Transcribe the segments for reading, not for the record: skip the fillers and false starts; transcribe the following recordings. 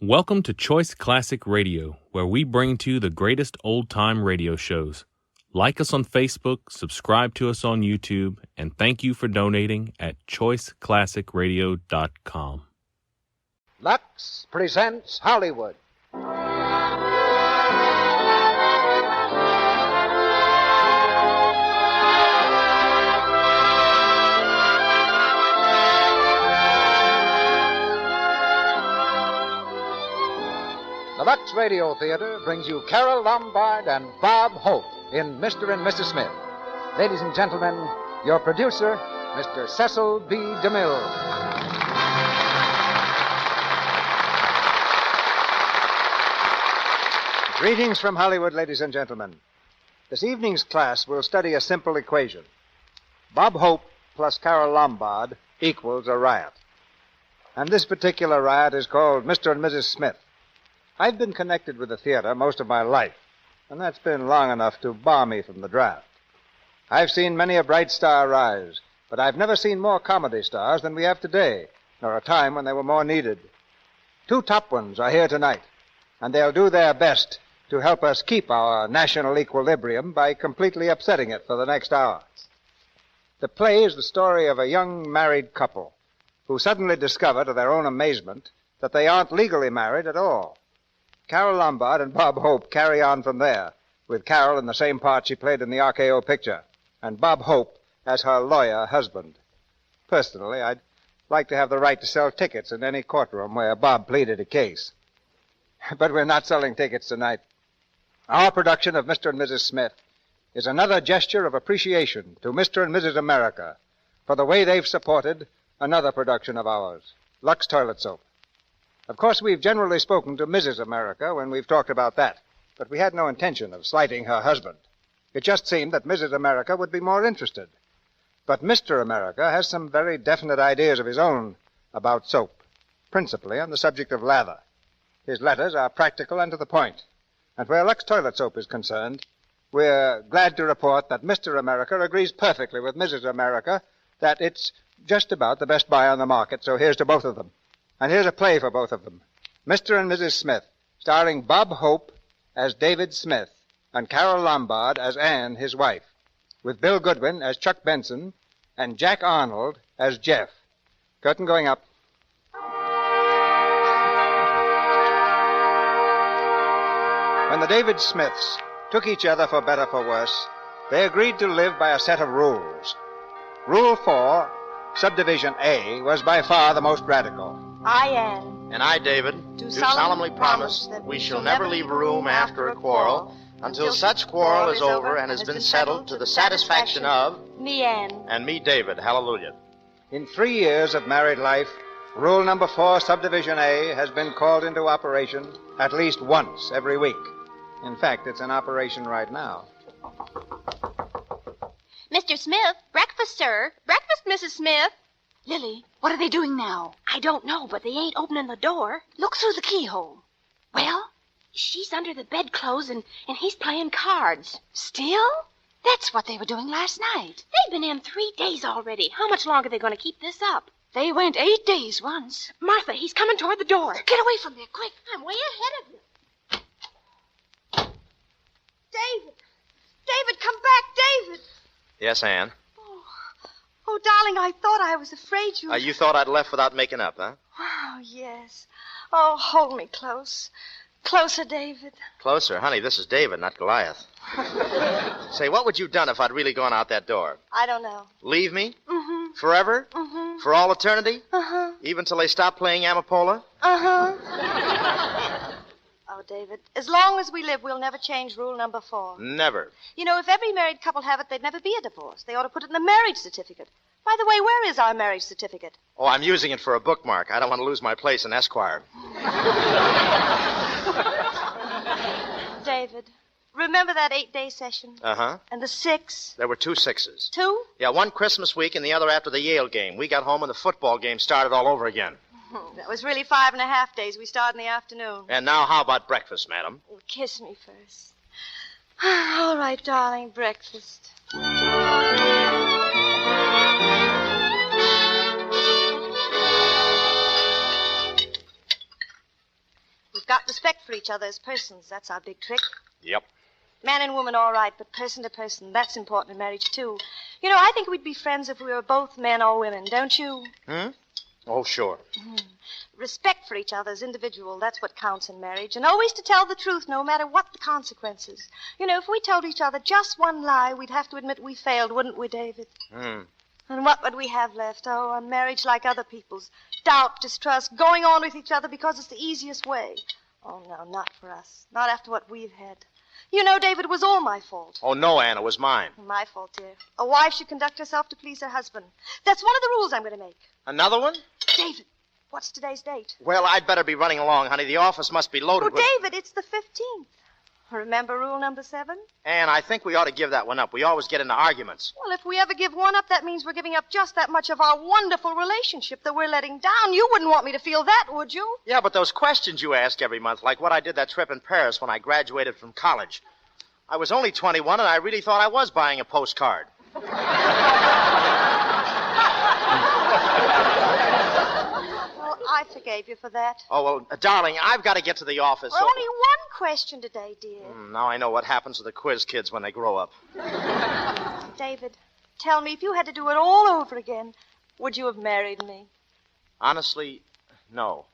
Welcome to Choice Classic Radio, where we bring to you the greatest old-time radio shows. Like us on Facebook, subscribe to us on YouTube, and thank you for donating at choiceclassicradio.com. Lux presents Hollywood. The Lux Radio Theater brings you Carole Lombard and Bob Hope in Mr. and Mrs. Smith. Ladies and gentlemen, your producer, Mr. Cecil B. DeMille. Greetings from Hollywood, ladies and gentlemen. This evening's class will study a simple equation. Bob Hope plus Carole Lombard equals a riot. And this particular riot is called Mr. and Mrs. Smith. I've been connected with the theater most of my life, and that's been long enough to bar me from the draft. I've seen many a bright star rise, but I've never seen more comedy stars than we have today, nor a time when they were more needed. Two top ones are here tonight, and they'll do their best to help us keep our national equilibrium by completely upsetting it for the next hour. The play is the story of a young married couple who suddenly discover, to their own amazement, that they aren't legally married at all. Carole Lombard and Bob Hope carry on from there, with Carole in the same part she played in the RKO picture, and Bob Hope as her lawyer husband. Personally, I'd like to have the right to sell tickets in any courtroom where Bob pleaded a case. But we're not selling tickets tonight. Our production of Mr. and Mrs. Smith is another gesture of appreciation to Mr. and Mrs. America for the way they've supported another production of ours, Lux Toilet Soap. Of course, we've generally spoken to Mrs. America when we've talked about that, but we had no intention of slighting her husband. It just seemed that Mrs. America would be more interested. But Mr. America has some very definite ideas of his own about soap, principally on the subject of lather. His letters are practical and to the point. And where Lux Toilet Soap is concerned, we're glad to report that Mr. America agrees perfectly with Mrs. America that it's just about the best buy on the market, so here's to both of them. And here's a play for both of them. Mr. and Mrs. Smith, starring Bob Hope as David Smith and Carole Lombard as Anne, his wife, with Bill Goodwin as Chuck Benson and Jack Arnold as Jeff. Curtain going up. When the David Smiths took each other for better for worse, they agreed to live by a set of rules. Rule 4, Subdivision A, was by far the most radical. I, Anne. And I, David, do solemnly promise that we shall never leave a room after a quarrel until such quarrel is over and has been settled to the satisfaction of me, Anne. And me, David. Hallelujah. In 3 years of married life, Rule number 4, Subdivision A, has been called into operation at least once every week. In fact, it's in operation right now. Mr. Smith, breakfast, sir. Breakfast, Mrs. Smith. Lily, what are they doing now? I don't know, but they ain't opening the door. Look through the keyhole. Well? She's under the bedclothes, and he's playing cards. Still? That's what they were doing last night. They've been in 3 days already. How much longer are they going to keep this up? They went 8 days once. Martha, he's coming toward the door. Get away from there, quick. I'm way ahead of you. David! David, come back, David! Yes, Anne? Oh, darling, I thought I was afraid you... You thought I'd left without making up, huh? Oh, yes. Oh, hold me close. Closer, David. Closer? Honey, this is David, not Goliath. Say, what would you have done if I'd really gone out that door? I don't know. Leave me? Mm-hmm. Forever? Mm-hmm. For all eternity? Uh-huh. Even till they stop playing Amapola? Uh-huh. Oh, David, as long as we live, we'll never change rule number 4. Never. You know, if every married couple have it, there'd never be a divorce. They ought to put it in the marriage certificate. By the way, where is our marriage certificate? Oh, I'm using it for a bookmark. I don't want to lose my place in Esquire. David, remember that 8-day session? Uh-huh. And the 6? There were 2 6s. 2? Yeah, one Christmas week and the other after the Yale game. We got home and the football game started all over again. That was really 5.5 days. We start in the afternoon. And now how about breakfast, madam? Oh, kiss me first. All right, darling, breakfast. got respect for each other as persons. That's our big trick. Yep. Man and woman, all right, but person to person, that's important in marriage, too. You know, I think we'd be friends if we were both men or women, don't you? Oh, sure. Respect for each other as individual, that's what counts in marriage. And always to tell the truth, no matter what the consequences. You know, if we told each other just one lie, we'd have to admit we failed, wouldn't we, David? And what would we have left? Oh, a marriage like other people's. Doubt, distrust, going on with each other because it's the easiest way. Oh, no, not for us. Not after what we've had. You know, David, it was all my fault. Oh, no, Ann, it was mine. My fault, dear. A wife should conduct herself to please her husband. That's one of the rules I'm going to make. Another one? David, what's today's date? Well, I'd better be running along, honey. The office must be loaded with... David, it's the 15th. Remember rule number 7? Ann, I think we ought to give that one up. We always get into arguments. Well, if we ever give one up, that means we're giving up just that much of our wonderful relationship that we're letting down. You wouldn't want me to feel that, would you? Yeah, but those questions you ask every month, like what I did that trip in Paris when I graduated from college. I was only 21, and I really thought I was buying a postcard. Well, I forgave you for that. Oh, well, darling, I've got to get to the office. Well, only one question today, dear. Now I know what happens to the quiz kids when they grow up. David, tell me, if you had to do it all over again, would you have married me? Honestly, no.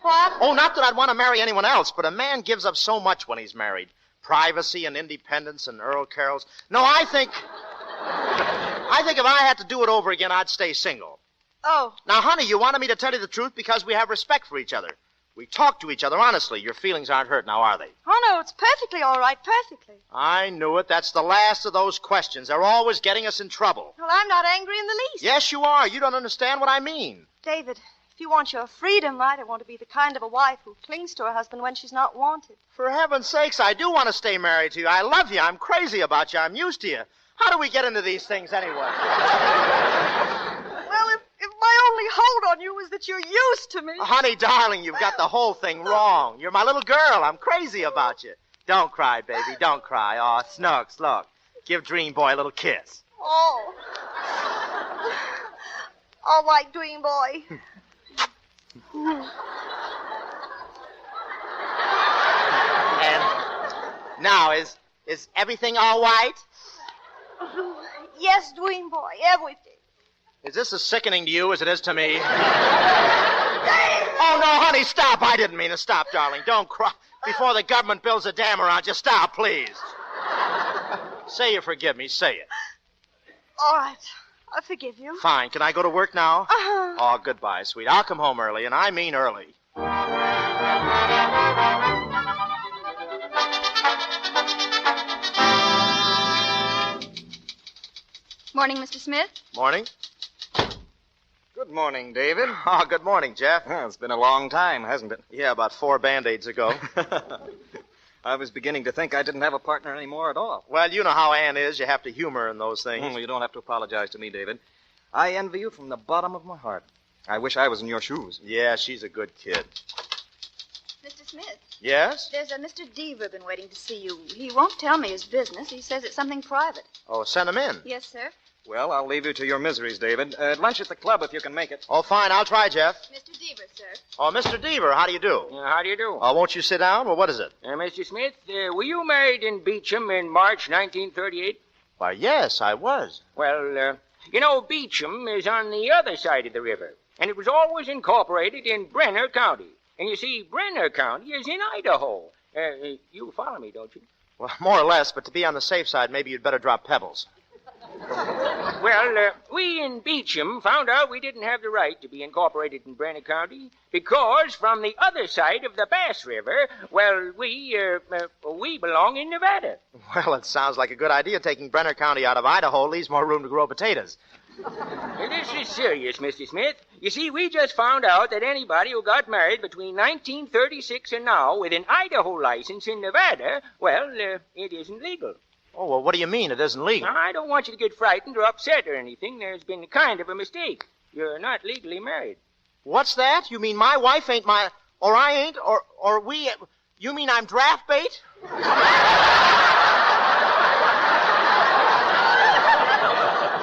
What? Oh, not that I'd want to marry anyone else, but a man gives up so much when he's married. Privacy and independence and Earl Carols. No, I think if I had to do it over again, I'd stay single. Oh. Now, honey, you wanted me to tell you the truth because we have respect for each other. We talk to each other honestly. Your feelings aren't hurt now, are they? Oh, no, it's perfectly all right, perfectly. I knew it. That's the last of those questions. They're always getting us in trouble. Well, I'm not angry in the least. Yes, you are. You don't understand what I mean. David, if you want your freedom, I don't want to be the kind of a wife who clings to her husband when she's not wanted. For heaven's sakes, I do want to stay married to you. I love you. I'm crazy about you. I'm used to you. How do we get into these things anyway? Well, if my only hold on you is that you're used to me. Honey, darling, you've got the whole thing wrong. You're my little girl. I'm crazy about you. Don't cry, baby. Don't cry. Oh, Snooks, look. Give Dream Boy a little kiss. Oh. All right, Dream Boy. And now, is everything all right? Yes, Dream Boy, everything. Is this as sickening to you as it is to me? Oh, no, honey, stop. I didn't mean to stop, darling. Don't cry. Before the government builds a dam around you, stop, please. Say you forgive me. Say it. All right. I forgive you. Fine. Can I go to work now? Uh-huh. Oh, goodbye, sweet. I'll come home early, and I mean early. Morning, Mr. Smith. Morning. Good morning, David. Oh, good morning, Jeff. It's been a long time, hasn't it? Yeah, about 4 Band-Aids ago. I was beginning to think I didn't have a partner anymore at all. Well, you know how Ann is. You have to humor in those things. You don't have to apologize to me, David. I envy you from the bottom of my heart. I wish I was in your shoes. Yeah, she's a good kid. Mr. Smith, Yes? there's a Mr. Deaver been waiting to see you. He won't tell me his business. He says it's something private. Oh, send him in. Yes, sir. Well, I'll leave you to your miseries, David. Lunch at the club if you can make it. Oh, fine. I'll try, Jeff. Mr. Deaver, sir. Oh, Mr. Deaver, how do you do? How do you do? Won't you sit down? Well, what is it? Mr. Smith, were you married in Beecham in March 1938? Why, yes, I was. Well, you know, Beecham is on the other side of the river, and it was always incorporated in Brenner County. And you see, Brenner County is in Idaho. You follow me, don't you? Well, more or less, but to be on the safe side, maybe you'd better drop pebbles. Well, we in Beecham found out we didn't have the right to be incorporated in Brenner County because from the other side of the Bass River, well, we belong in Nevada. Well, it sounds like a good idea. Taking Brenner County out of Idaho leaves more room to grow potatoes. Now, this is serious, Mr. Smith. You see, we just found out that anybody who got married between 1936 and now with an Idaho license in Nevada, well, it isn't legal. Oh, well, what do you mean it isn't legal? Now, I don't want you to get frightened or upset or anything. There's been kind of a mistake. You're not legally married. What's that? You mean my wife ain't my... Or I ain't? Or we... You mean I'm draft bait?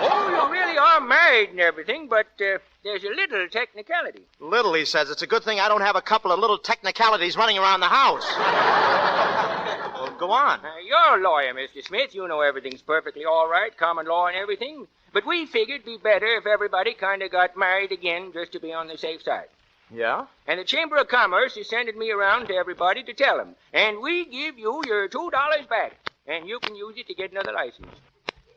Oh, you really are married. married and everything, but there's a little technicality. Little, he says. It's a good thing I don't have a couple of little technicalities running around the house. Well, go on. You're a lawyer, Mr. Smith. You know everything's perfectly all right, common law and everything. But we figured it'd be better if everybody kind of got married again just to be on the safe side. Yeah? And the Chamber of Commerce is sending me around to everybody to tell them. And we give you your $2 back. And you can use it to get another license.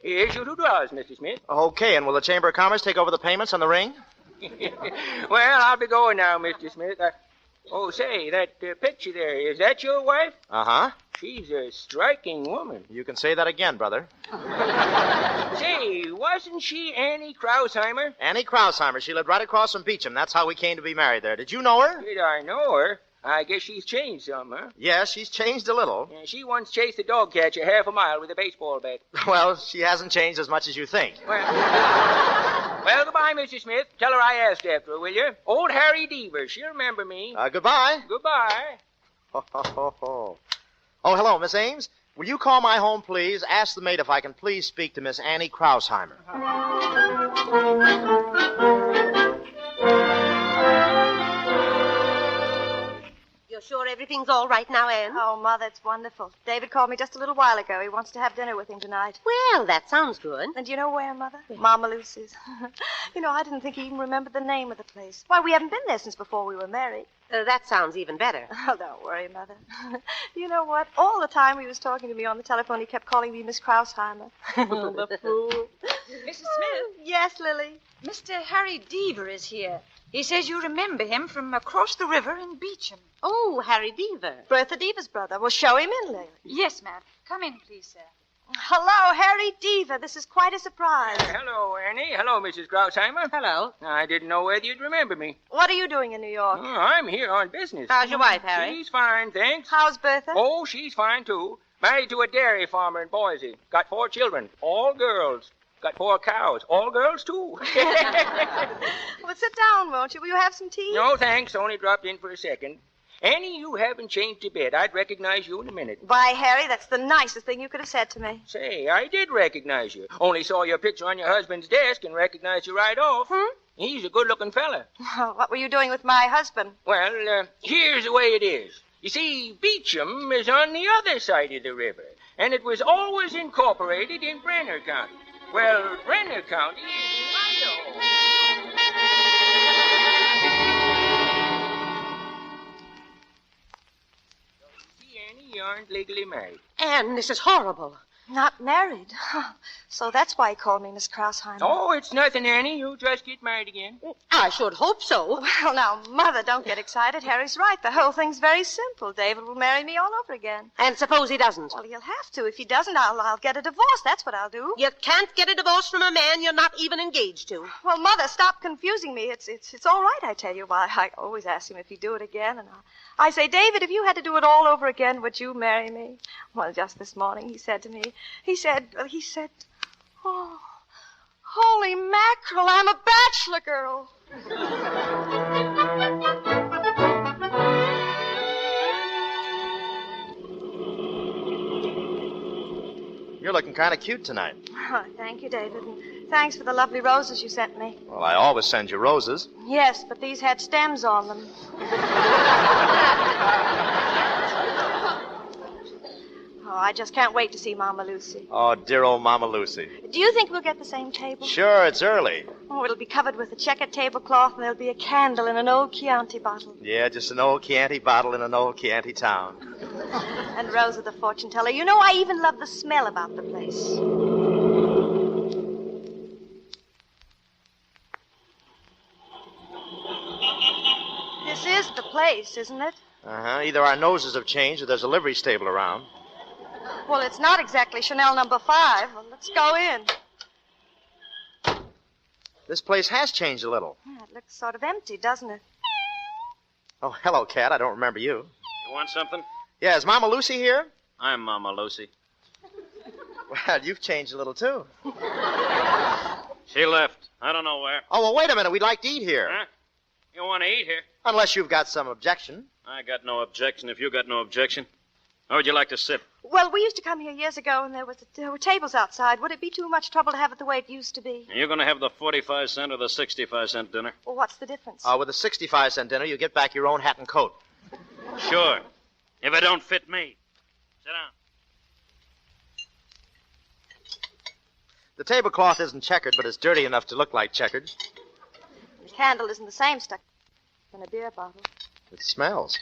Here's your $2, Mr. Smith. Okay, and will the Chamber of Commerce take over the payments on the ring? Well, I'll be going now, Mr. Smith. Oh, say, that picture there, is that your wife? Uh-huh. She's a striking woman. You can say that again, brother. Say, wasn't she Annie Krausheimer? Annie Krausheimer. She lived right across from Beecham. That's how we came to be married there. Did you know her? Did I know her? I guess she's changed some, huh? Yes, she's changed a little. Yeah, she once chased a dog catcher half a mile with a baseball bat. Well, she hasn't changed as much as you think. Well, goodbye, Mr. Smith. Tell her I asked after her, will you? Old Harry Deaver. She'll remember me. Goodbye. Goodbye. Oh, hello, Miss Ames. Will you call my home, please? Ask the maid if I can please speak to Miss Annie Krausheimer. You're sure everything's all right now, Anne? Oh, Mother, it's wonderful. David called me just a little while ago. He wants to have dinner with him tonight. Well, that sounds good. And do you know where, Mother? Mama Lucy's. You know, I didn't think he even remembered the name of the place. Why, we haven't been there since before we were married. That sounds even better. Oh, don't worry, Mother. You know what? All the time he was talking to me on the telephone, he kept calling me Miss Krausheimer. The fool. Mrs. Smith, Yes, Lily. Mr. Harry Deaver is here. He says you remember him from across the river in Beecham. Oh, Harry Deaver. Bertha Deaver's brother. Well, show him in, Lily. Yes, ma'am. Come in, please, sir. Hello, Harry Deaver. This is quite a surprise. Hello, Annie. Hello, Mrs. Krausheimer. Hello. I didn't know whether you'd remember me. What are you doing in New York? Oh, I'm here on business. How's your wife, Harry? She's fine, thanks. How's Bertha? Oh, she's fine, too. Married to a dairy farmer in Boise. Got 4 children, all girls. Got 4 cows, all girls, too. Well, sit down, won't you? Will you have some tea? No, thanks. Only dropped in for a second. Annie, you haven't changed a bit. I'd recognize you in a minute. Why, Harry, that's the nicest thing you could have said to me. Say, I did recognize you. Only saw your picture on your husband's desk and recognized you right off. He's a good-looking fella. What were you doing with my husband? Well, here's the way it is. You see, Beecham is on the other side of the river, and it was always incorporated in Brenner County. Well, Brenner County is in Idaho. So you see, Annie, you aren't legally married. Anne, this is horrible. Not married. So that's why he called me Miss Krausheimer. Oh, it's nothing, Annie. You'll just get married again. I should hope so. Well, now, Mother, don't get excited. Harry's right. The whole thing's very simple. David will marry me all over again. And suppose he doesn't? Well, he'll have to. If he doesn't, I'll get a divorce. That's what I'll do. You can't get a divorce from a man you're not even engaged to. Well, Mother, stop confusing me. It's all right, I tell you. Why, I always ask him if he'd do it again, and I say, David, if you had to do it all over again, would you marry me? Well, just this morning he said to me, he said, oh, holy mackerel, I'm a bachelor girl. You're looking kind of cute tonight. Oh, thank you, David, and thanks for the lovely roses you sent me. Well, I always send you roses. Yes, but these had stems on them. Oh, I just can't wait to see Mama Lucy. Oh, dear old Mama Lucy. Do you think we'll get the same table? Sure, it's early. Oh, it'll be covered with a checkered tablecloth, and there'll be a candle in an old Chianti bottle. Yeah, just an old Chianti bottle in an old Chianti town. And Rosa the fortune teller. You know, I even love the smell about the place. This is the place, isn't it? Uh-huh. Either our noses have changed or there's a livery stable around. Well, it's not exactly Chanel number 5. Well, let's go in. This place has changed a little. Yeah, it looks sort of empty, doesn't it? Oh, hello, Cat. I don't remember you. You want something? Yeah, is Mama Lucy here? I'm Mama Lucy. Well, you've changed a little, too. She left. I don't know where. Oh, well, wait a minute. We'd like to eat here. Huh? You want to eat here? Unless you've got some objection. I got no objection if you got no objection. How would you like to sit? Well, we used to come here years ago, and there were tables outside. Would it be too much trouble to have it the way it used to be? You're going to have the 45-cent or the 65-cent dinner? Well, what's the difference? With a 65-cent dinner, you get back your own hat and coat. Sure. If it don't fit me. Sit down. The tablecloth isn't checkered, but it's dirty enough to look like checkered. The candle isn't the same stuck in a beer bottle. It smells.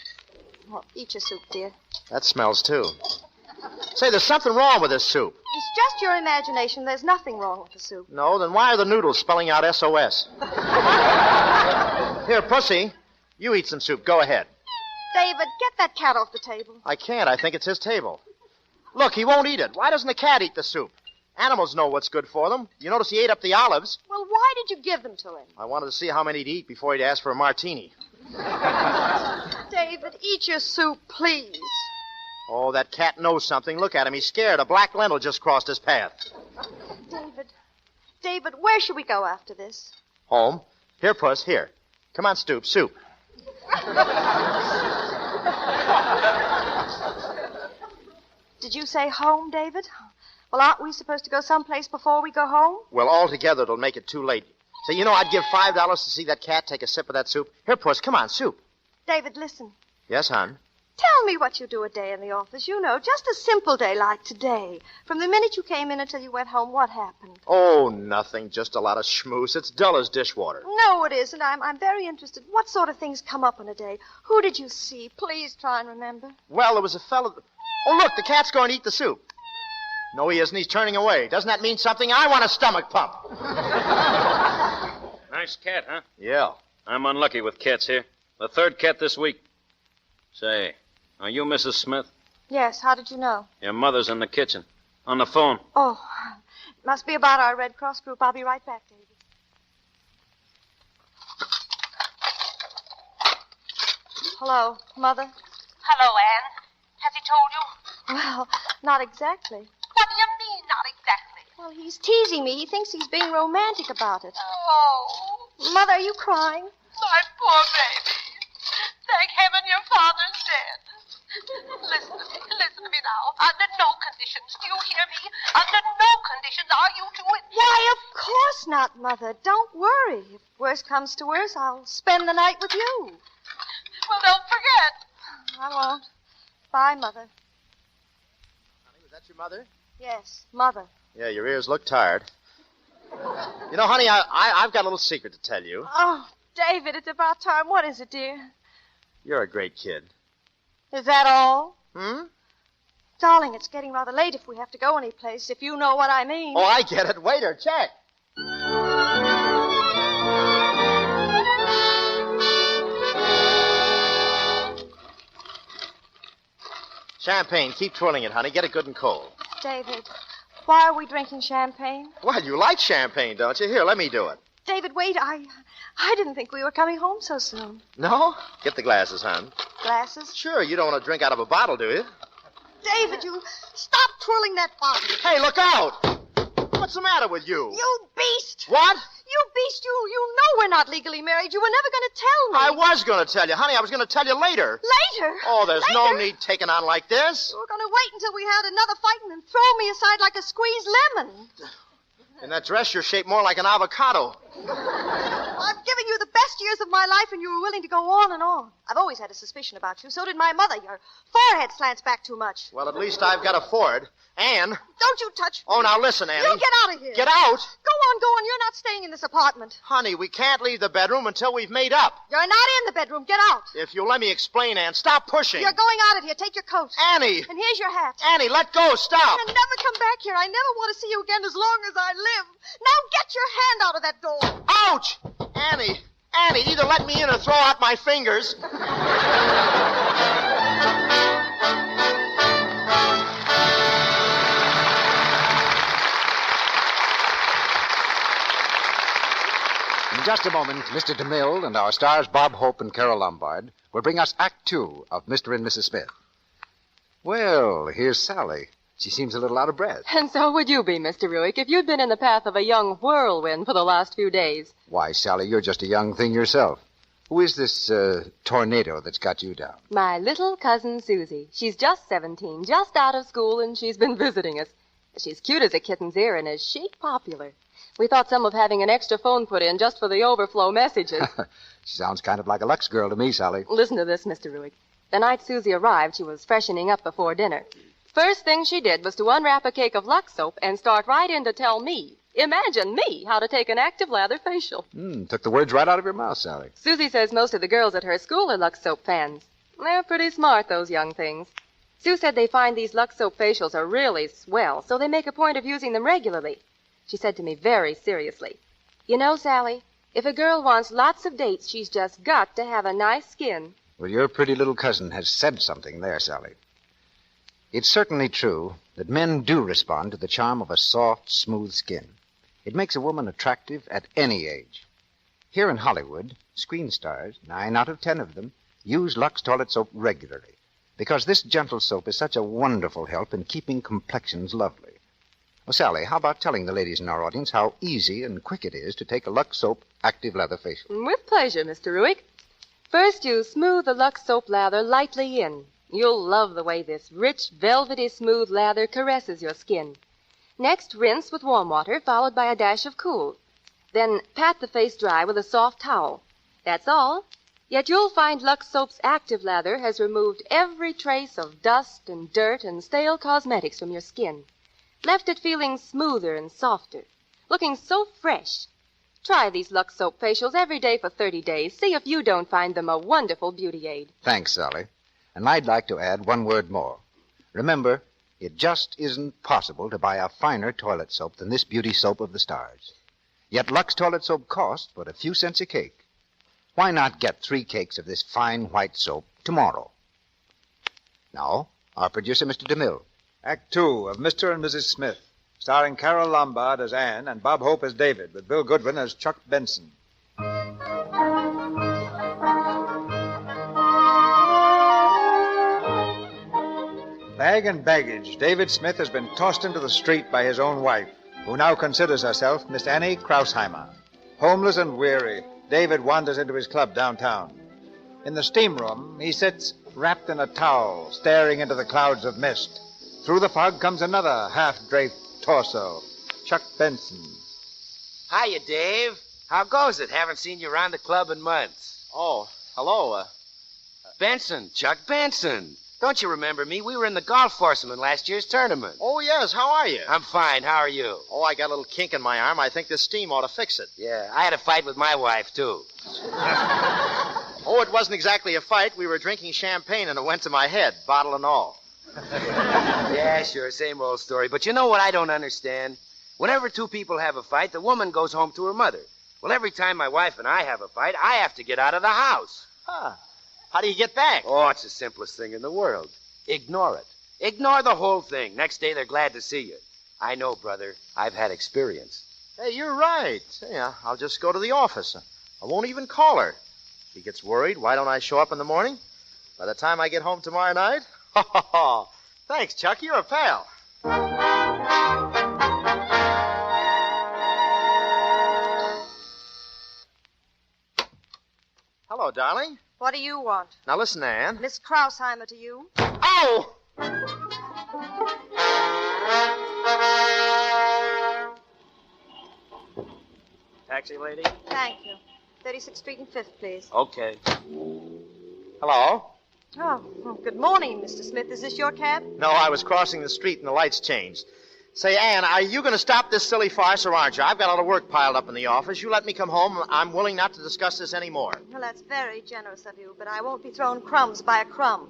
Well, eat your soup, dear. That smells, too. Say, there's something wrong with this soup. It's just your imagination. There's nothing wrong with the soup. No, then why are the noodles spelling out SOS? Here, Pussy, you eat some soup. Go ahead. David, get that cat off the table. I can't. I think it's his table. Look, he won't eat it. Why doesn't the cat eat the soup? Animals know what's good for them. You notice he ate up the olives. Well, why did you give them to him? I wanted to see how many he'd eat before he'd ask for a martini. David, eat your soup, please. Oh, that cat knows something. Look at him. He's scared. A black lentil just crossed his path. David, where should we go after this? Home. Here, Puss, here. Come on, Stoop, soup. Did you say home, David? Well, aren't we supposed to go someplace before we go home? Well, altogether, it'll make it too late. Say, I'd give $5 to see that cat take a sip of that soup. Here, Puss, come on, soup. David, listen. Yes, hon? Tell me what you do a day in the office. Just a simple day like today. From the minute you came in until you went home, what happened? Oh, nothing. Just a lot of schmooze. It's dull as dishwater. No, it isn't. I'm very interested. What sort of things come up in a day? Who did you see? Please try and remember. Well, there was a fellow... Oh, look, the cat's going to eat the soup. No, he isn't. He's turning away. Doesn't that mean something? I want a stomach pump. Nice cat, huh? Yeah. I'm unlucky with cats here. The third cat this week. Say, are you Mrs. Smith? Yes, how did you know? Your mother's in the kitchen. On the phone. Oh, it must be about our Red Cross group. I'll be right back, David. Hello, Mother. Hello, Anne. Has he told you? Well, not exactly. What do you mean, not exactly? Well, he's teasing me. He thinks he's being romantic about it. Oh, Mother, are you crying? my poor baby. Thank heaven your father's dead. Listen to me now. Under no conditions, do you hear me? Under no conditions are you to... Why, of course not, Mother. Don't worry. If worse comes to worse, I'll spend the night with you. Well, don't forget. I won't. Bye, Mother. Honey, was that your mother? Yes, Mother. Yeah, your ears look tired. Honey, I've got a little secret to tell you. Oh, David, it's about time. What is it, dear? You're a great kid. Is that all? Hmm? Darling, it's getting rather late if we have to go anyplace, if you know what I mean. Oh, I get it. Waiter, check. Champagne. Keep twirling it, honey. Get it good and cold. David, why are we drinking champagne? Well, you like champagne, don't you? Here, let me do it. David, wait. I didn't think we were coming home so soon. No? Get the glasses, hon. Glasses? Sure, you don't want to drink out of a bottle, do you? David, you stop twirling that bottle. Hey, look out! What's the matter with you? You beast! What? You beast, you know we're not legally married. You were never going to tell me. I was going to tell you. Honey, I was going to tell you later. Later? Oh, there's no Later? need taking on like this. You were going to wait until we had another fight and then throw me aside like a squeezed lemon. In that dress, you're shaped more like an avocado. I've given you the best years of my life, and you were willing to go on and on. I've always had a suspicion about you. So did my mother. Your forehead slants back too much. Well, at least I've got a Ford. Anne. Don't you touch me. Oh, now listen, Annie. You get out of here. Get out? Go on. You're not staying in this apartment. Honey, we can't leave the bedroom until we've made up. You're not in the bedroom. Get out. If you'll let me explain, Anne, stop pushing. You're going out of here. Take your coat. Annie. And here's your hat. Annie, let go. Stop. And never come back here. I never want to see you again as long as I live. Now get your hand out of that door. Ouch! Annie, either let me in or throw out my fingers. In just a moment, Mr. DeMille and our stars Bob Hope and Carol Lombard will bring us Act 2 of Mr. and Mrs. Smith. Well, here's Sally. She seems a little out of breath. And so would you be, Mr. Ruick, if you'd been in the path of a young whirlwind for the last few days. Why, Sally, you're just a young thing yourself. Who is this tornado that's got you down? My little cousin Susie. She's just 17, just out of school, and she's been visiting us. She's cute as a kitten's ear and is she popular. We thought some of having an extra phone put in just for the overflow messages. She sounds kind of like a Lux girl to me, Sally. Listen to this, Mr. Ruick. The night Susie arrived, she was freshening up before dinner. First thing she did was to unwrap a cake of Lux soap and start right in to tell me, imagine me, how to take an active lather facial. Took the words right out of your mouth, Sally. Susie says most of the girls at her school are Lux soap fans. They're pretty smart, those young things. Sue said they find these Lux soap facials are really swell, so they make a point of using them regularly. She said to me very seriously, you know, Sally, if a girl wants lots of dates, she's just got to have a nice skin. Well, your pretty little cousin has said something there, Sally. It's certainly true that men do respond to the charm of a soft, smooth skin. It makes a woman attractive at any age. Here in Hollywood, screen stars, 9 out of 10 of them, use Lux toilet soap regularly because this gentle soap is such a wonderful help in keeping complexions lovely. Well, Sally, how about telling the ladies in our audience how easy and quick it is to take a Lux soap active lather facial? With pleasure, Mr. Ruick. First, you smooth the Lux soap lather lightly in. You'll love the way this rich, velvety smooth lather caresses your skin. Next, rinse with warm water, followed by a dash of cool. Then pat the face dry with a soft towel. That's all. Yet you'll find Lux soap's active lather has removed every trace of dust and dirt and stale cosmetics from your skin. Left it feeling smoother and softer, looking so fresh. Try these Lux soap facials every day for 30 days. See if you don't find them a wonderful beauty aid. Thanks, Sally. And I'd like to add one word more. Remember, it just isn't possible to buy a finer toilet soap than this beauty soap of the stars. Yet Lux toilet soap costs but a few cents a cake. Why not get 3 cakes of this fine white soap tomorrow? Now, our producer, Mr. DeMille. Act 2 of Mr. and Mrs. Smith, starring Carol Lombard as Anne and Bob Hope as David, with Bill Goodwin as Chuck Benson. Bag and baggage, David Smith has been tossed into the street by his own wife, who now considers herself Miss Annie Krausheimer. Homeless and weary, David wanders into his club downtown. In the steam room, he sits wrapped in a towel, staring into the clouds of mist. Through the fog comes another half-draped torso, Chuck Benson. Hiya, Dave. How goes it? Haven't seen you around the club in months. Oh, hello. Benson, Chuck Benson. Don't you remember me? We were in the golf foursome in last year's tournament. Oh, yes. How are you? I'm fine. How are you? Oh, I got a little kink in my arm. I think this steam ought to fix it. Yeah, I had a fight with my wife, too. Oh, it wasn't exactly a fight. We were drinking champagne, and it went to my head, bottle and all. Yeah, sure, same old story. But you know what I don't understand? Whenever 2 people have a fight, the woman goes home to her mother. Well, every time my wife and I have a fight, I have to get out of the house. Huh. How do you get back? Oh, it's the simplest thing in the world. Ignore it. Ignore the whole thing. Next day, they're glad to see you. I know, brother. I've had experience. Hey, you're right. Yeah, I'll just go to the office. I won't even call her. She gets worried. Why don't I show up in the morning? By the time I get home tomorrow night? Ha, ha, ha. Thanks, Chuck. You're a pal. Hello, darling. What do you want? Now listen, Anne. Miss Krausheimer to you. Ow! Taxi lady? Thank you. 36th Street and 5th, please. Okay. Hello? Oh, good morning, Mr. Smith. Is this your cab? No, I was crossing the street and the lights changed. Say, Anne, are you going to stop this silly farce or aren't you? I've got all the work piled up in the office. You let me come home. I'm willing not to discuss this anymore. Well, that's very generous of you, but I won't be thrown crumbs by a crumb.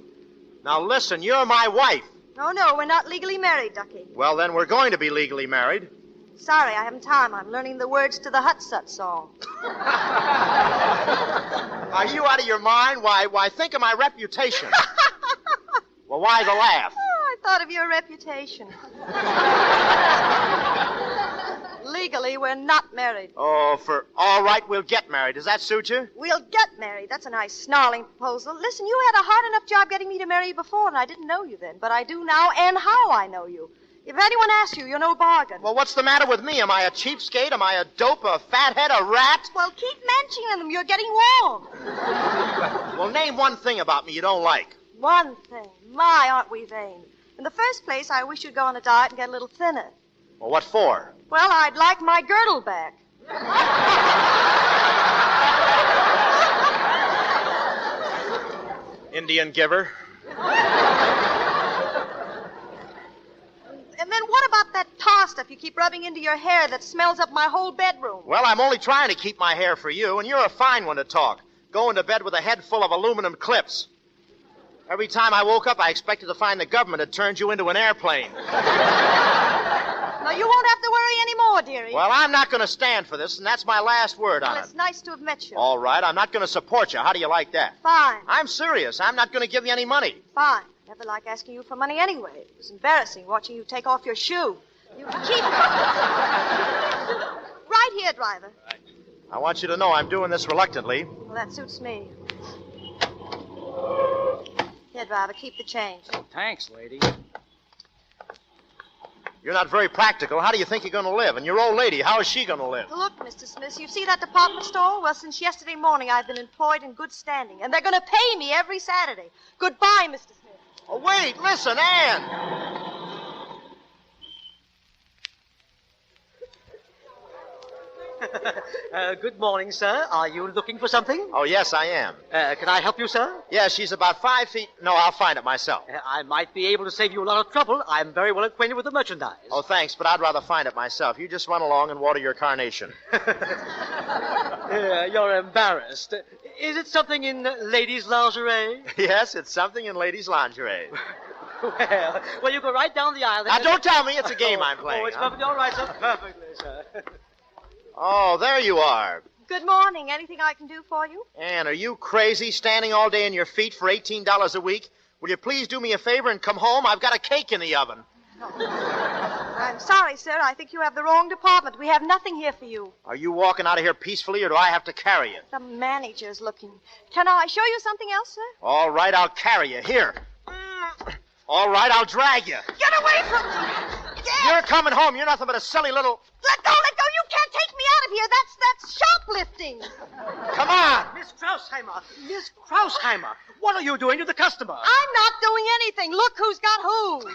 Now listen, you're my wife. Oh, no, we're not legally married, Ducky. Well, then we're going to be legally married. Sorry, I haven't time. I'm learning the words to the Hut-Sut song. Are you out of your mind? Why, think of my reputation. Well, why the laugh? Oh, I thought of your reputation. Legally, we're not married. Oh, all right, we'll get married. Does that suit you? We'll get married. That's a nice snarling proposal. Listen, you had a hard enough job getting me to marry you before, and I didn't know you then. But I do now, and how I know you. If anyone asks you, you're no bargain. Well, what's the matter with me? Am I a cheapskate? Am I a dope, a fathead, a rat? Well, keep mentioning them. You're getting warm. Well, name one thing about me you don't like. One thing. My, aren't we vain? In the first place, I wish you'd go on a diet and get a little thinner. Well, what for? Well, I'd like my girdle back. Indian giver. And then what about that tar stuff you keep rubbing into your hair that smells up my whole bedroom? Well, I'm only trying to keep my hair for you, and you're a fine one to talk. Going to bed with a head full of aluminum clips. Every time I woke up, I expected to find the government had turned you into an airplane. Now, you won't have to worry anymore, dearie. Well, I'm not going to stand for this, and that's my last word on Well, it. it's nice to have met you. All right, I'm not going to support you. How do you like that? Fine. I'm serious. I'm not going to give you any money. Fine. Never like asking you for money anyway. It was embarrassing watching you take off your shoe. You can keep it. Right here, driver. I want you to know I'm doing this reluctantly. Well, that suits me. Here, driver, keep the change. Thanks, lady. You're not very practical. How do you think you're going to live? And your old lady, how is she going to live? Look, Mr. Smith, you see that department store? Well, since yesterday morning, I've been employed in good standing, and they're going to pay me every Saturday. Goodbye, Mr. Smith. Oh, wait, listen, Ann. Good morning, sir. Are you looking for something? Oh, yes, I am. Can I help you, sir? Yeah, she's about 5 feet. No, I'll find it myself. I might be able to save you a lot of trouble. I'm very well acquainted with the merchandise. Oh, thanks, but I'd rather find it myself. You just run along and water your carnation. You're embarrassed. Is it something in ladies' lingerie? Yes, it's something in ladies' lingerie. Well, you go right down the aisle. Now, don't tell me it's a game I'm playing. Oh, it's perfectly all right, sir. Perfectly, sir. Oh, there you are. Good morning. Anything I can do for you? Ann, are you crazy, standing all day on your feet for $18 a week? Will you please do me a favor and come home? I've got a cake in the oven. I'm sorry, sir. I think you have the wrong department. We have nothing here for you. Are you walking out of here peacefully, or do I have to carry you? The manager's looking. Can I show you something else, sir? All right, I'll carry you. Here. All right, I'll drag you. Get away from me! You're coming home. You're nothing but a silly little... Let go! You can't take me out of here. That's shoplifting. Come on. Miss Krausheimer, what are you doing to the customer? I'm not doing anything. Look who's got who.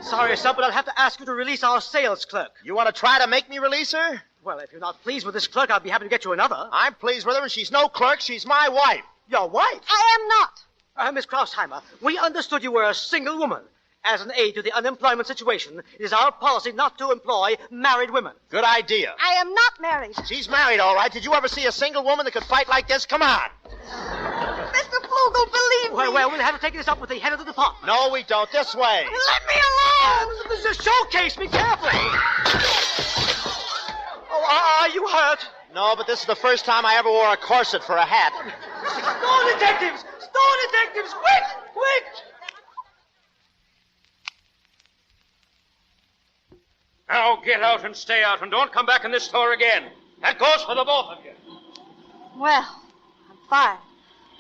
Sorry, sir, but I'll have to ask you to release our sales clerk. You want to try to make me release her? Well, if you're not pleased with this clerk, I'll be happy to get you another. I'm pleased with her, and she's no clerk. She's my wife. Your wife? I am not. Miss Krausheimer, we understood you were a single woman. As an aid to the unemployment situation, it is our policy not to employ married women. Good idea. I am not married. She's married, all right. Did you ever see a single woman that could fight like this? Come on. Mr. Flugel, believe me. Well, we'll have to take this up with the head of the department. No, we don't. This way. Let me alone. This is a showcase. Be careful. Oh, are you hurt? No, but this is the first time I ever wore a corset for a hat. Store detectives! Store detectives! Quick! Quick! Now get out and stay out, and don't come back in this store again. That goes for the both of you. Well, I'm fine.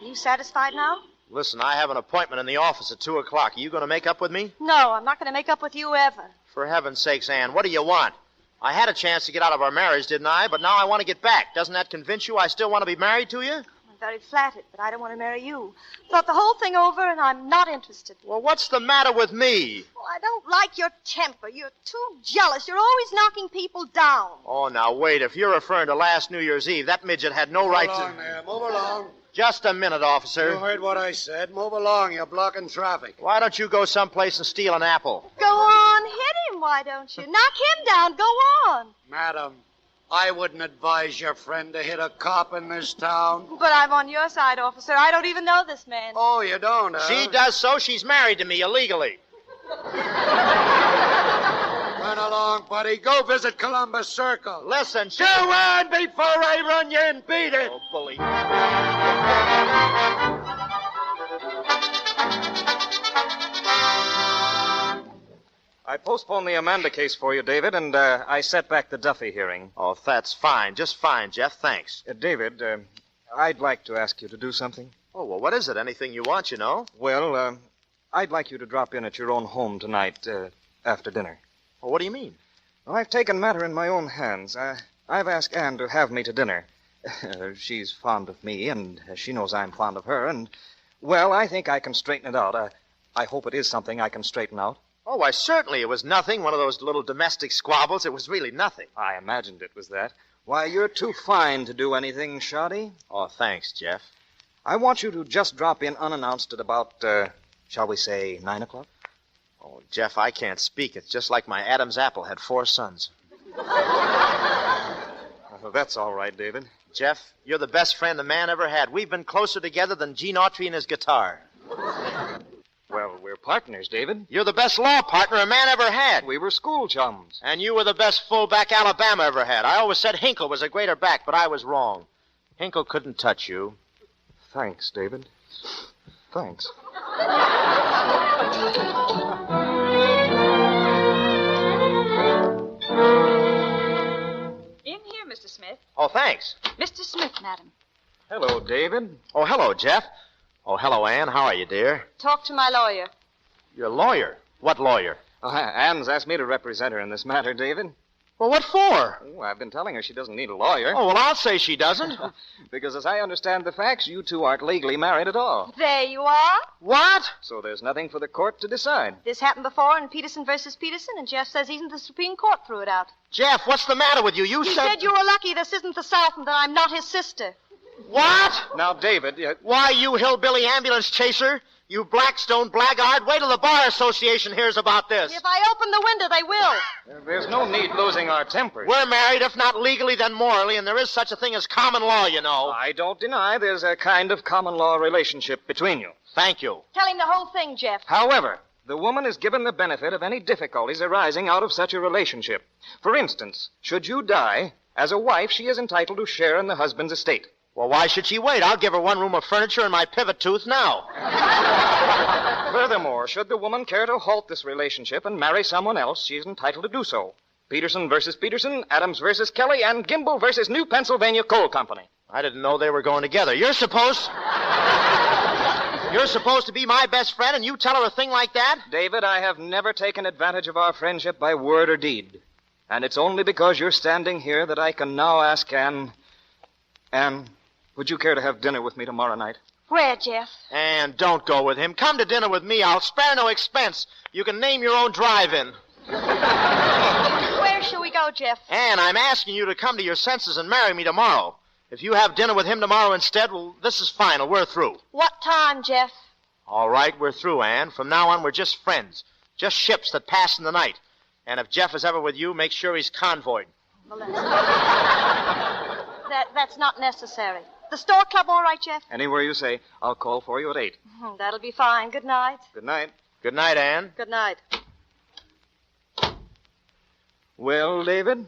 Are you satisfied now? Listen, I have an appointment in the office at 2 o'clock. Are you going to make up with me? No, I'm not going to make up with you ever. For heaven's sakes, Ann, what do you want? I had a chance to get out of our marriage, didn't I? But now I want to get back. Doesn't that convince you I still want to be married to you? I'm very flattered, but I don't want to marry you. Thought the whole thing over, and I'm not interested. Well, what's the matter with me? Well, I don't like your temper. You're too jealous. You're always knocking people down. Oh, now, wait. If you're referring to last New Year's Eve, that midget had no right to... Move along there. Move along. Just a minute, officer. You heard what I said. Move along. You're blocking traffic. Why don't you go someplace and steal an apple? Go on. Hit him, why don't you? Knock him down. Go on. Madam, I wouldn't advise your friend to hit a cop in this town. But I'm on your side, officer. I don't even know this man. Oh, you don't, huh? She does so. She's married to me illegally. Run along, buddy. Go visit Columbus Circle. Listen, Go on before I run you and beat it. Oh, bully. I postponed the Amanda case for you, David, and I set back the Duffy hearing. Oh, that's fine. Just fine, Jeff. Thanks. David, I'd like to ask you to do something. Oh, well, what is it? Anything you want, you know? Well, I'd like you to drop in at your own home tonight after dinner. Well, what do you mean? Well, I've taken matter in my own hands. I've asked Anne to have me to dinner. She's fond of me, and she knows I'm fond of her, and, well, I think I can straighten it out. I hope it is something I can straighten out. Oh, why, certainly. It was nothing, one of those little domestic squabbles. It was really nothing. I imagined it was that. Why, you're too fine to do anything, Shoddy. Oh, thanks, Jeff. I want you to just drop in unannounced at about, shall we say, 9 o'clock? Oh, Jeff, I can't speak. It's just like my Adam's apple had 4 sons. That's all right, David. Jeff, you're the best friend a man ever had. We've been closer together than Gene Autry and his guitar. Well, we're partners, David. You're the best law partner a man ever had. We were school chums. And you were the best fullback Alabama ever had. I always said Hinkle was a greater back, but I was wrong. Hinkle couldn't touch you. Thanks, David. Thanks. In here, Mr. Smith. Oh, thanks. Mr. Smith, madam. Hello, David. Oh, hello, Jeff. Oh, hello, Anne. How are you, dear? Talk to my lawyer. You're a lawyer. What lawyer? Anne's asked me to represent her in this matter, David. Well, what for? Oh, I've been telling her she doesn't need a lawyer. Oh, well, I'll say she doesn't. Because as I understand the facts, you two aren't legally married at all. There you are. What? So there's nothing for the court to decide. This happened before in Peterson versus Peterson, and Jeff says the Supreme Court threw it out. Jeff, what's the matter with you? You said you were lucky this isn't the South and that I'm not his sister. What? Now, David... Why, you hillbilly ambulance chaser? You Blackstone blackguard, wait till the Bar Association hears about this. If I open the window, they will. There's no need losing our tempers. We're married, if not legally, then morally, and there is such a thing as common law, you know. I don't deny there's a kind of common law relationship between you. Thank you. Tell him the whole thing, Jeff. However, the woman is given the benefit of any difficulties arising out of such a relationship. For instance, should you die, as a wife, she is entitled to share in the husband's estate. Well, why should she wait? I'll give her 1 room of furniture and my pivot tooth now. Furthermore, should the woman care to halt this relationship and marry someone else, she is entitled to do so. Peterson versus Peterson, Adams versus Kelly, and Gimbel versus New Pennsylvania Coal Company. I didn't know they were going together. You're supposed to be my best friend, and you tell her a thing like that? David, I have never taken advantage of our friendship by word or deed. And it's only because you're standing here that I can now ask Anne, would you care to have dinner with me tomorrow night? Where, Jeff? And don't go with him. Come to dinner with me. I'll spare no expense. You can name your own drive-in. Where shall we go, Jeff? Anne, I'm asking you to come to your senses and marry me tomorrow. If you have dinner with him tomorrow instead, well, this is final. We're through. What time, Jeff? All right, we're through, Anne. From now on, we're just friends. Just ships that pass in the night. And if Jeff is ever with you, make sure he's convoyed. Well, that's not necessary. The store club all right, Jeff? Anywhere you say. I'll call for you at 8. That'll be fine. Good night. Good night. Good night, Anne. Good night. Well, David?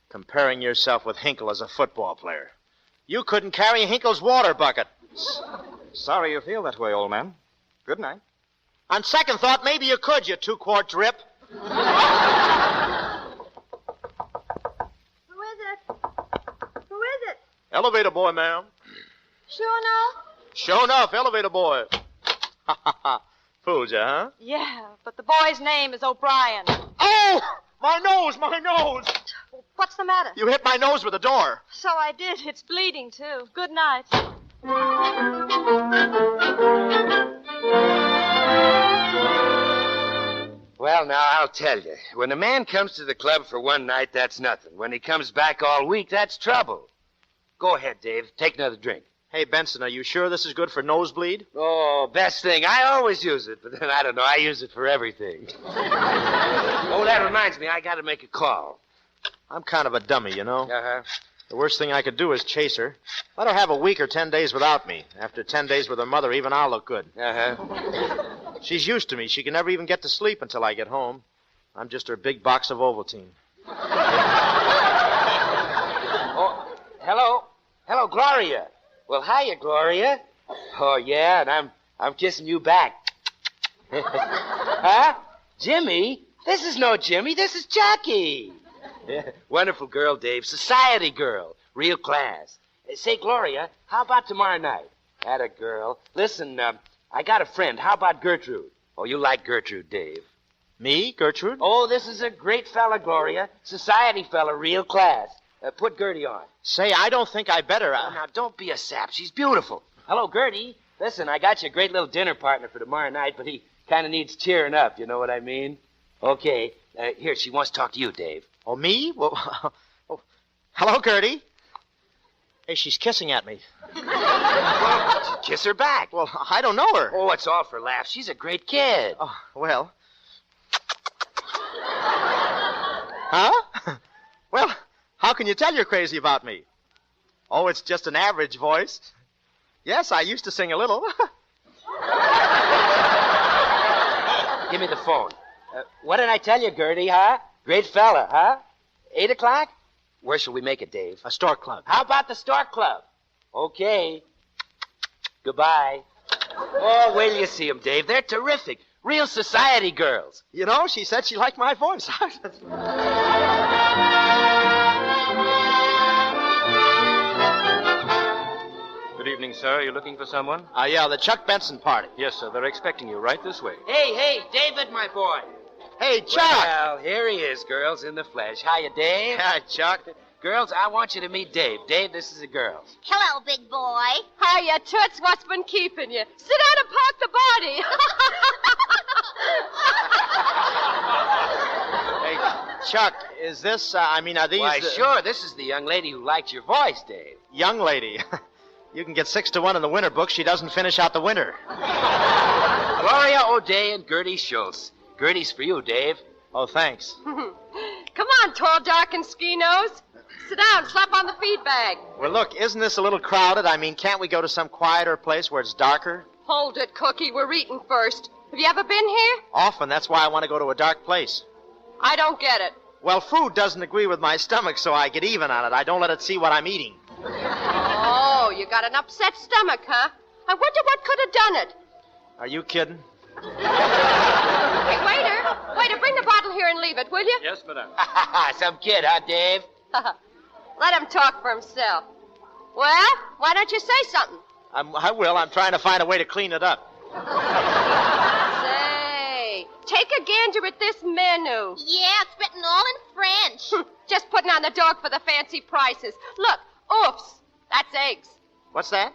Comparing yourself with Hinkle as a football player. You couldn't carry Hinkle's water bucket. Sorry you feel that way, old man. Good night. On second thought, maybe you could, you 2-quart drip. Who is it? Elevator boy, ma'am. Sure enough? Sure enough, elevator boy. Fooled you, huh? Yeah, but the boy's name is O'Brien. Oh! My nose! What's the matter? You hit my nose with the door. So I did. It's bleeding, too. Good night. Well, now, I'll tell you. When a man comes to the club for one night, that's nothing. When he comes back all week, that's trouble. Go ahead, Dave. Take another drink. Hey, Benson, are you sure this is good for nosebleed? Oh, best thing. I always use it, but then, I don't know, I use it for everything. Oh, that reminds me. I got to make a call. I'm kind of a dummy, you know. Uh-huh. The worst thing I could do is chase her. Let her have a week or 10 days without me. After 10 days with her mother, even I'll look good. Uh-huh. She's used to me. She can never even get to sleep until I get home. I'm just her big box of Ovaltine. Oh, hello. Hello, Gloria. Well, hiya, Gloria. Oh, yeah, and I'm kissing you back. Huh? Jimmy? This is no Jimmy. This is Jackie. Yeah, wonderful girl, Dave. Society girl. Real class. Say, Gloria, how about tomorrow night? Atta girl. Listen, I got a friend. How about Gertrude? Oh, you like Gertrude, Dave. Me, Gertrude? Oh, this is a great fella, Gloria. Society fella, real class. Put Gertie on. Say, I don't think I better. Oh, now, don't be a sap. She's beautiful. Hello, Gertie. Listen, I got you a great little dinner partner for tomorrow night, but he kind of needs cheering up. You know what I mean? Okay. Here, she wants to talk to you, Dave. Oh, me? Well, oh, hello, Gertie. Hey, she's kissing at me. Kiss her back. Well, I don't know her. Oh, it's all for laughs. She's a great kid. Oh, well. Huh? Well, how can you tell you're crazy about me? Oh, it's just an average voice. Yes, I used to sing a little. Give me the phone. What did I tell you, Gertie, huh? Great fella, huh? 8 o'clock? Where shall we make it, Dave? A stork club. How about the stork club? Okay. Goodbye. Oh, wait till you see them, Dave. They're terrific. Real society girls. You know, she said she liked my voice. Good evening, sir. Are you looking for someone? Yeah, the Chuck Benson party. Yes, sir. They're expecting you right this way. Hey, David, my boy. Hey, Chuck. Well, here he is, girls, in the flesh. Hiya, Dave. Hi, Chuck. Girls, I want you to meet Dave. Dave, this is a girl. Hello, big boy. Hiya, Toots. What's been keeping you? Sit down and park the body. Hey, Chuck, is this, are these... Why, sure. This is the young lady who liked your voice, Dave. Young lady. You can get 6-1 in the winter book. She doesn't finish out the winter. Gloria O'Day and Gertie Schultz. Gertie's for you, Dave. Oh, thanks. Come on, tall, dark, and ski-nose. Sit down, slap on the feed bag. Well, look, isn't this a little crowded? Can't we go to some quieter place where it's darker? Hold it, Cookie. We're eating first. Have you ever been here? Often. That's why I want to go to a dark place. I don't get it. Well, food doesn't agree with my stomach, so I get even on it. I don't let it see what I'm eating. Oh, you got an upset stomach, huh? I wonder what could have done it. Are you kidding? Hey, waiter, bring the bottle here and leave it, will you? Yes, madame. Some kid, huh, Dave? Let him talk for himself. Well, why don't you say something? I will. I'm trying to find a way to clean it up. Say, take a gander at this menu. Yeah, it's written all in French. Just putting on the dog for the fancy prices. Look, oofs. That's eggs. What's that?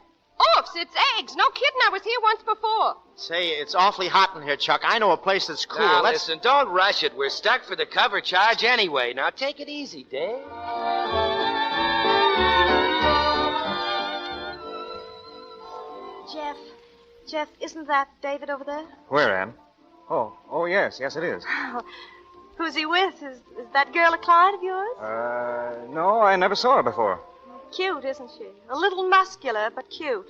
Oofs, it's eggs. No kidding, I was here once before. Say, it's awfully hot in here, Chuck. I know a place that's cool. Now, listen, don't rush it. We're stuck for the cover charge anyway. Now, take it easy, Dave. Jeff, isn't that David over there? Where, Ann? Oh, yes, it is. Who's he with? Is that girl a client of yours? No, I never saw her before. Cute, isn't she? A little muscular, but cute.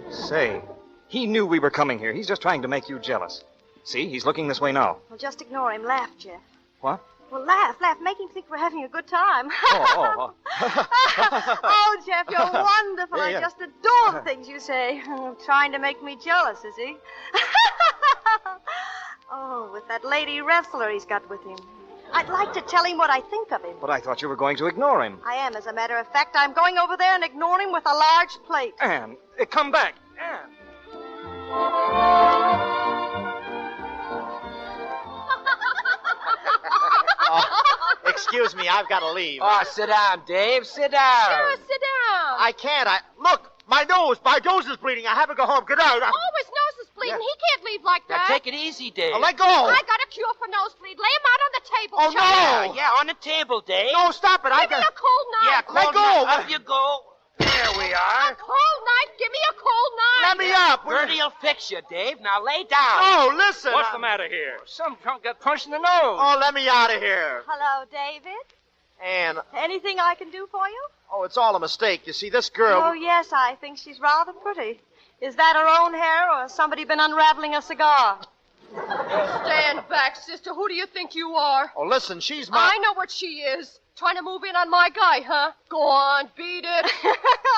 Say, he knew we were coming here. He's just trying to make you jealous. See, he's looking this way now. Well, just ignore him. Laugh, Jeff. What? Well, laugh. Make him think we're having a good time. Oh. Oh, Jeff, you're wonderful. Yeah. I just adore the things you say. Trying to make me jealous, is he? Oh, with that lady wrestler he's got with him. I'd like to tell him what I think of him. But I thought you were going to ignore him. I am, as a matter of fact. I'm going over there and ignore him with a large plate. Ann, come back. Ann. Excuse me, I've got to leave. Oh, sit down, Dave. Sit down. Sure, sit down. I can't. Look, my nose is bleeding. I have to go home. Good night. Oh, his nose is bleeding. Yeah. He can't leave like Now, that. take it easy, Dave. Let go. I got a cure for nosebleed. Lay him out on the table. Oh, Charlie. no. Yeah, on the table, Dave. No, stop it. Give me a cold knife. Yeah, Let cold go. knife. Up you go. There we A are. cold knife. Give me a cold knife. Let me up. Gertie'll fix you, Dave. Now lay down. Oh, listen. What's the matter here? Some drunk got punched in the nose. Oh, let me out of here. Hello, David. Ann. Anything I can do for you? Oh, it's all a mistake. You see, this girl... Oh, yes, I think she's rather pretty. Is that her own hair, or has somebody been unraveling a cigar? Stand back, sister. Who do you think you are? Oh, listen, she's my... I know what she is. Trying to move in on my guy, huh? Go on, beat it.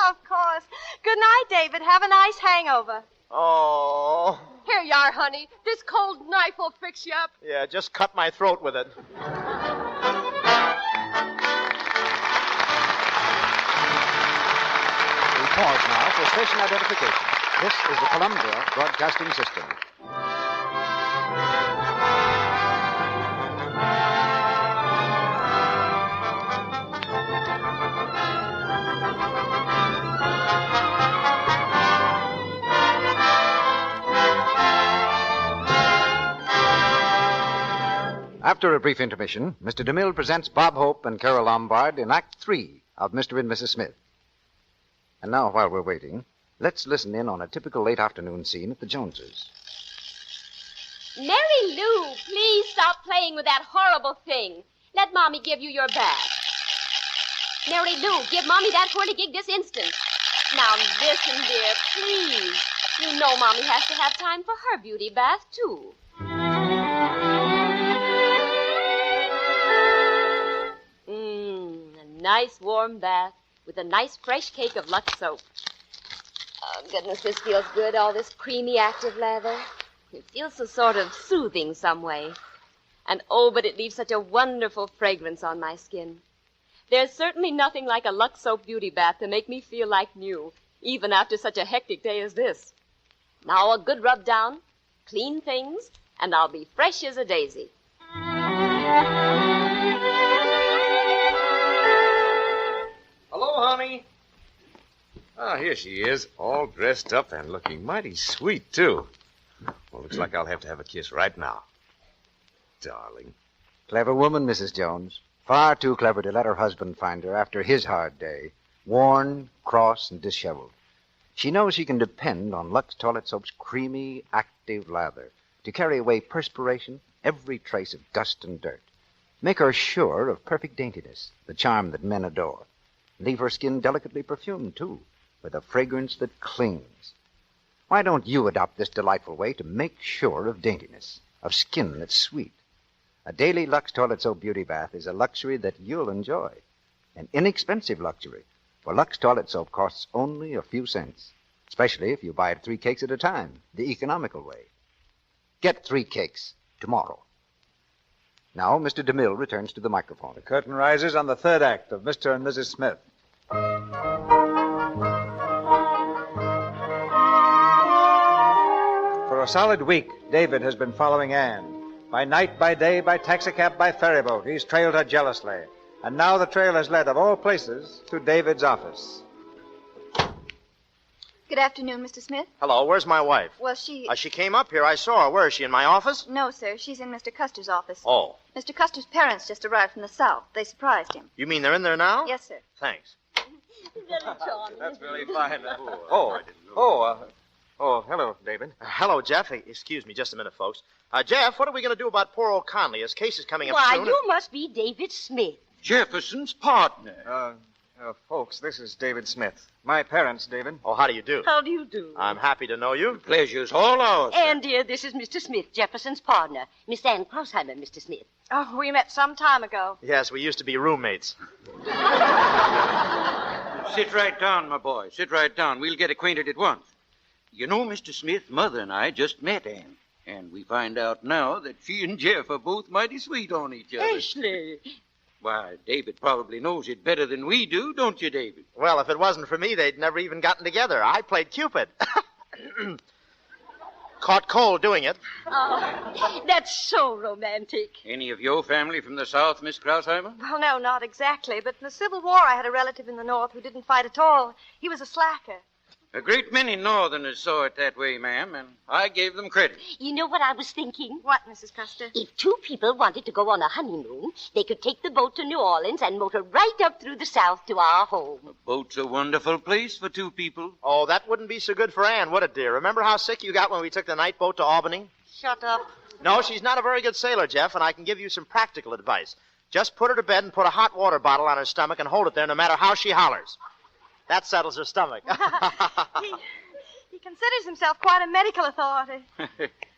Of course. Good night, David. Have a nice hangover. Oh. Here you are, honey. This cold knife will fix you up. Yeah, just cut my throat with it. We pause now for station identification. This is the Columbia Broadcasting System. After a brief intermission, Mr. DeMille presents Bob Hope and Carol Lombard in Act 3 of Mr. and Mrs. Smith. And now, while we're waiting, let's listen in on a typical late afternoon scene at the Joneses. Mary Lou, please stop playing with that horrible thing. Let Mommy give you your bath. Mary Lou, give Mommy that whirligig this instant. Now listen, dear, please. You know Mommy has to have time for her beauty bath, too. A nice warm bath with a nice fresh cake of Lux soap. Oh, goodness, this feels good, all this creamy, active lather. It feels so sort of soothing some way. And oh, but it leaves such a wonderful fragrance on my skin. There's certainly nothing like a Lux soap beauty bath to make me feel like new, even after such a hectic day as this. Now a good rub down, clean things, and I'll be fresh as a daisy. Hello, honey. Ah, here she is, all dressed up and looking mighty sweet, too. Well, looks like I'll have to have a kiss right now. Darling. Clever woman, Mrs. Jones. Far too clever to let her husband find her after his hard day, worn, cross, and disheveled. She knows she can depend on Lux Toilet Soap's creamy, active lather to carry away perspiration, every trace of dust and dirt. Make her sure of perfect daintiness, the charm that men adore. Leave her skin delicately perfumed, too, with a fragrance that clings. Why don't you adopt this delightful way to make sure of daintiness, of skin that's sweet? A daily Lux Toilet Soap beauty bath is a luxury that you'll enjoy. An inexpensive luxury, for Lux Toilet Soap costs only a few cents, especially if you buy it 3 cakes at a time, the economical way. Get 3 cakes tomorrow. Now, Mr. DeMille returns to the microphone. The curtain rises on the third act of Mr. and Mrs. Smith. For a solid week, David has been following Anne. By night, by day, by taxicab, by ferryboat, he's trailed her jealously. And now the trail has led, of all places, to David's office. Good afternoon, Mr. Smith. Hello, where's my wife? Well, she came up here. I saw her. Where is she, in my office? No, sir. She's in Mr. Custer's office. Oh. Mr. Custer's parents just arrived from the South. They surprised him. You mean they're in there now? Yes, sir. Thanks. That's really fine. Hello, David. Hello, Jeff. Hey, excuse me just a minute, folks. Jeff, what are we going to do about poor old Conley? His case is coming up Why, soon. you must be David Smith. Jefferson's partner. Folks, this is David Smith. My parents, David. Oh, how do you do? How do you do? I'm happy to know you. Pleasure's all ours. And, dear, this is Mr. Smith, Jefferson's partner. Miss Ann Krausheimer, Mr. Smith. Oh, we met some time ago. Yes, we used to be roommates. Sit right down, my boy. Sit right down. We'll get acquainted at once. You know, Mr. Smith, Mother and I just met Ann. And we find out now that she and Jeff are both mighty sweet on each other. Ashley. Why, David probably knows it better than we do, don't you, David? Well, if it wasn't for me, they'd never even gotten together. I played Cupid. Caught cold doing it. Oh, that's so romantic. Any of your family from the South, Miss Krausheimer? Well, no, not exactly. But in the Civil War, I had a relative in the North who didn't fight at all. He was a slacker. A great many Northerners saw it that way, ma'am, and I gave them credit. You know what I was thinking? What, Mrs. Custer? If 2 people wanted to go on a honeymoon, they could take the boat to New Orleans and motor right up through the South to our home. A boat's a wonderful place for 2 people. Oh, that wouldn't be so good for Ann, would it, dear? Remember how sick you got when we took the night boat to Albany? Shut up. No, she's not a very good sailor, Jeff, and I can give you some practical advice. Just put her to bed and put a hot water bottle on her stomach and hold it there no matter how she hollers. That settles her stomach. He considers himself quite a medical authority.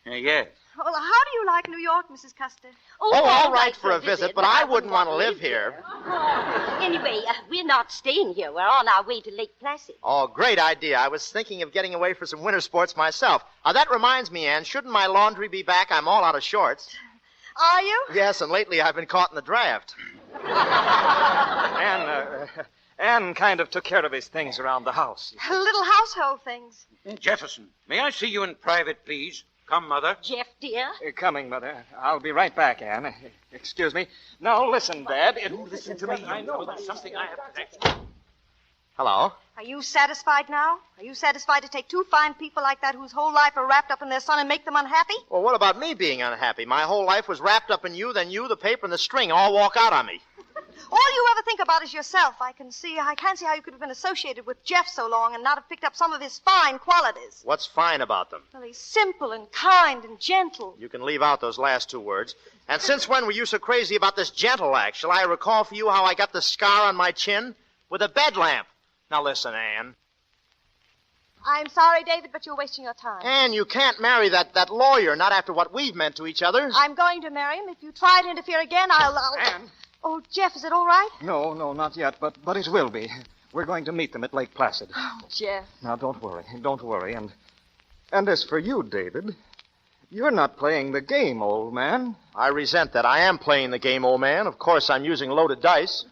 Yes. Well, how do you like New York, Mrs. Custer? Oh, all right for a visit, but I wouldn't want to live here. Anyway, we're not staying here. We're on our way to Lake Placid. Oh, great idea. I was thinking of getting away for some winter sports myself. That reminds me, Ann, shouldn't my laundry be back? I'm all out of shorts. Are you? Yes, and lately I've been caught in the draft. Ann kind of took care of his things around the house. Little household things. Jefferson, may I see you in private, please? Come, Mother. Jeff, dear. Coming, Mother. I'll be right back, Ann. Excuse me. Now, listen, Dad. Listen to me. I know that's something I have to Hello. Are you satisfied now? Are you satisfied to take two fine people like that whose whole life are wrapped up in their son and make them unhappy? Well, what about me being unhappy? My whole life was wrapped up in you, then you, the paper, and the string all walk out on me. All you ever think about is yourself. I can't see how you could have been associated with Jeff so long and not have picked up some of his fine qualities. What's fine about them? Well, he's simple and kind and gentle. You can leave out those last two words. And since when were you so crazy about this gentle act? Shall I recall for you how I got the scar on my chin? With a bed lamp. Now listen, Anne. I'm sorry, David, but you're wasting your time. Anne, you can't marry that lawyer, not after what we've meant to each other. I'm going to marry him. If you try to interfere again, I'll... Anne. Oh, Jeff, is it all right? No, not yet, but it will be. We're going to meet them at Lake Placid. Oh, Jeff. Now, don't worry. And as for you, David, you're not playing the game, old man. I resent that. I am playing the game, old man. Of course, I'm using loaded dice.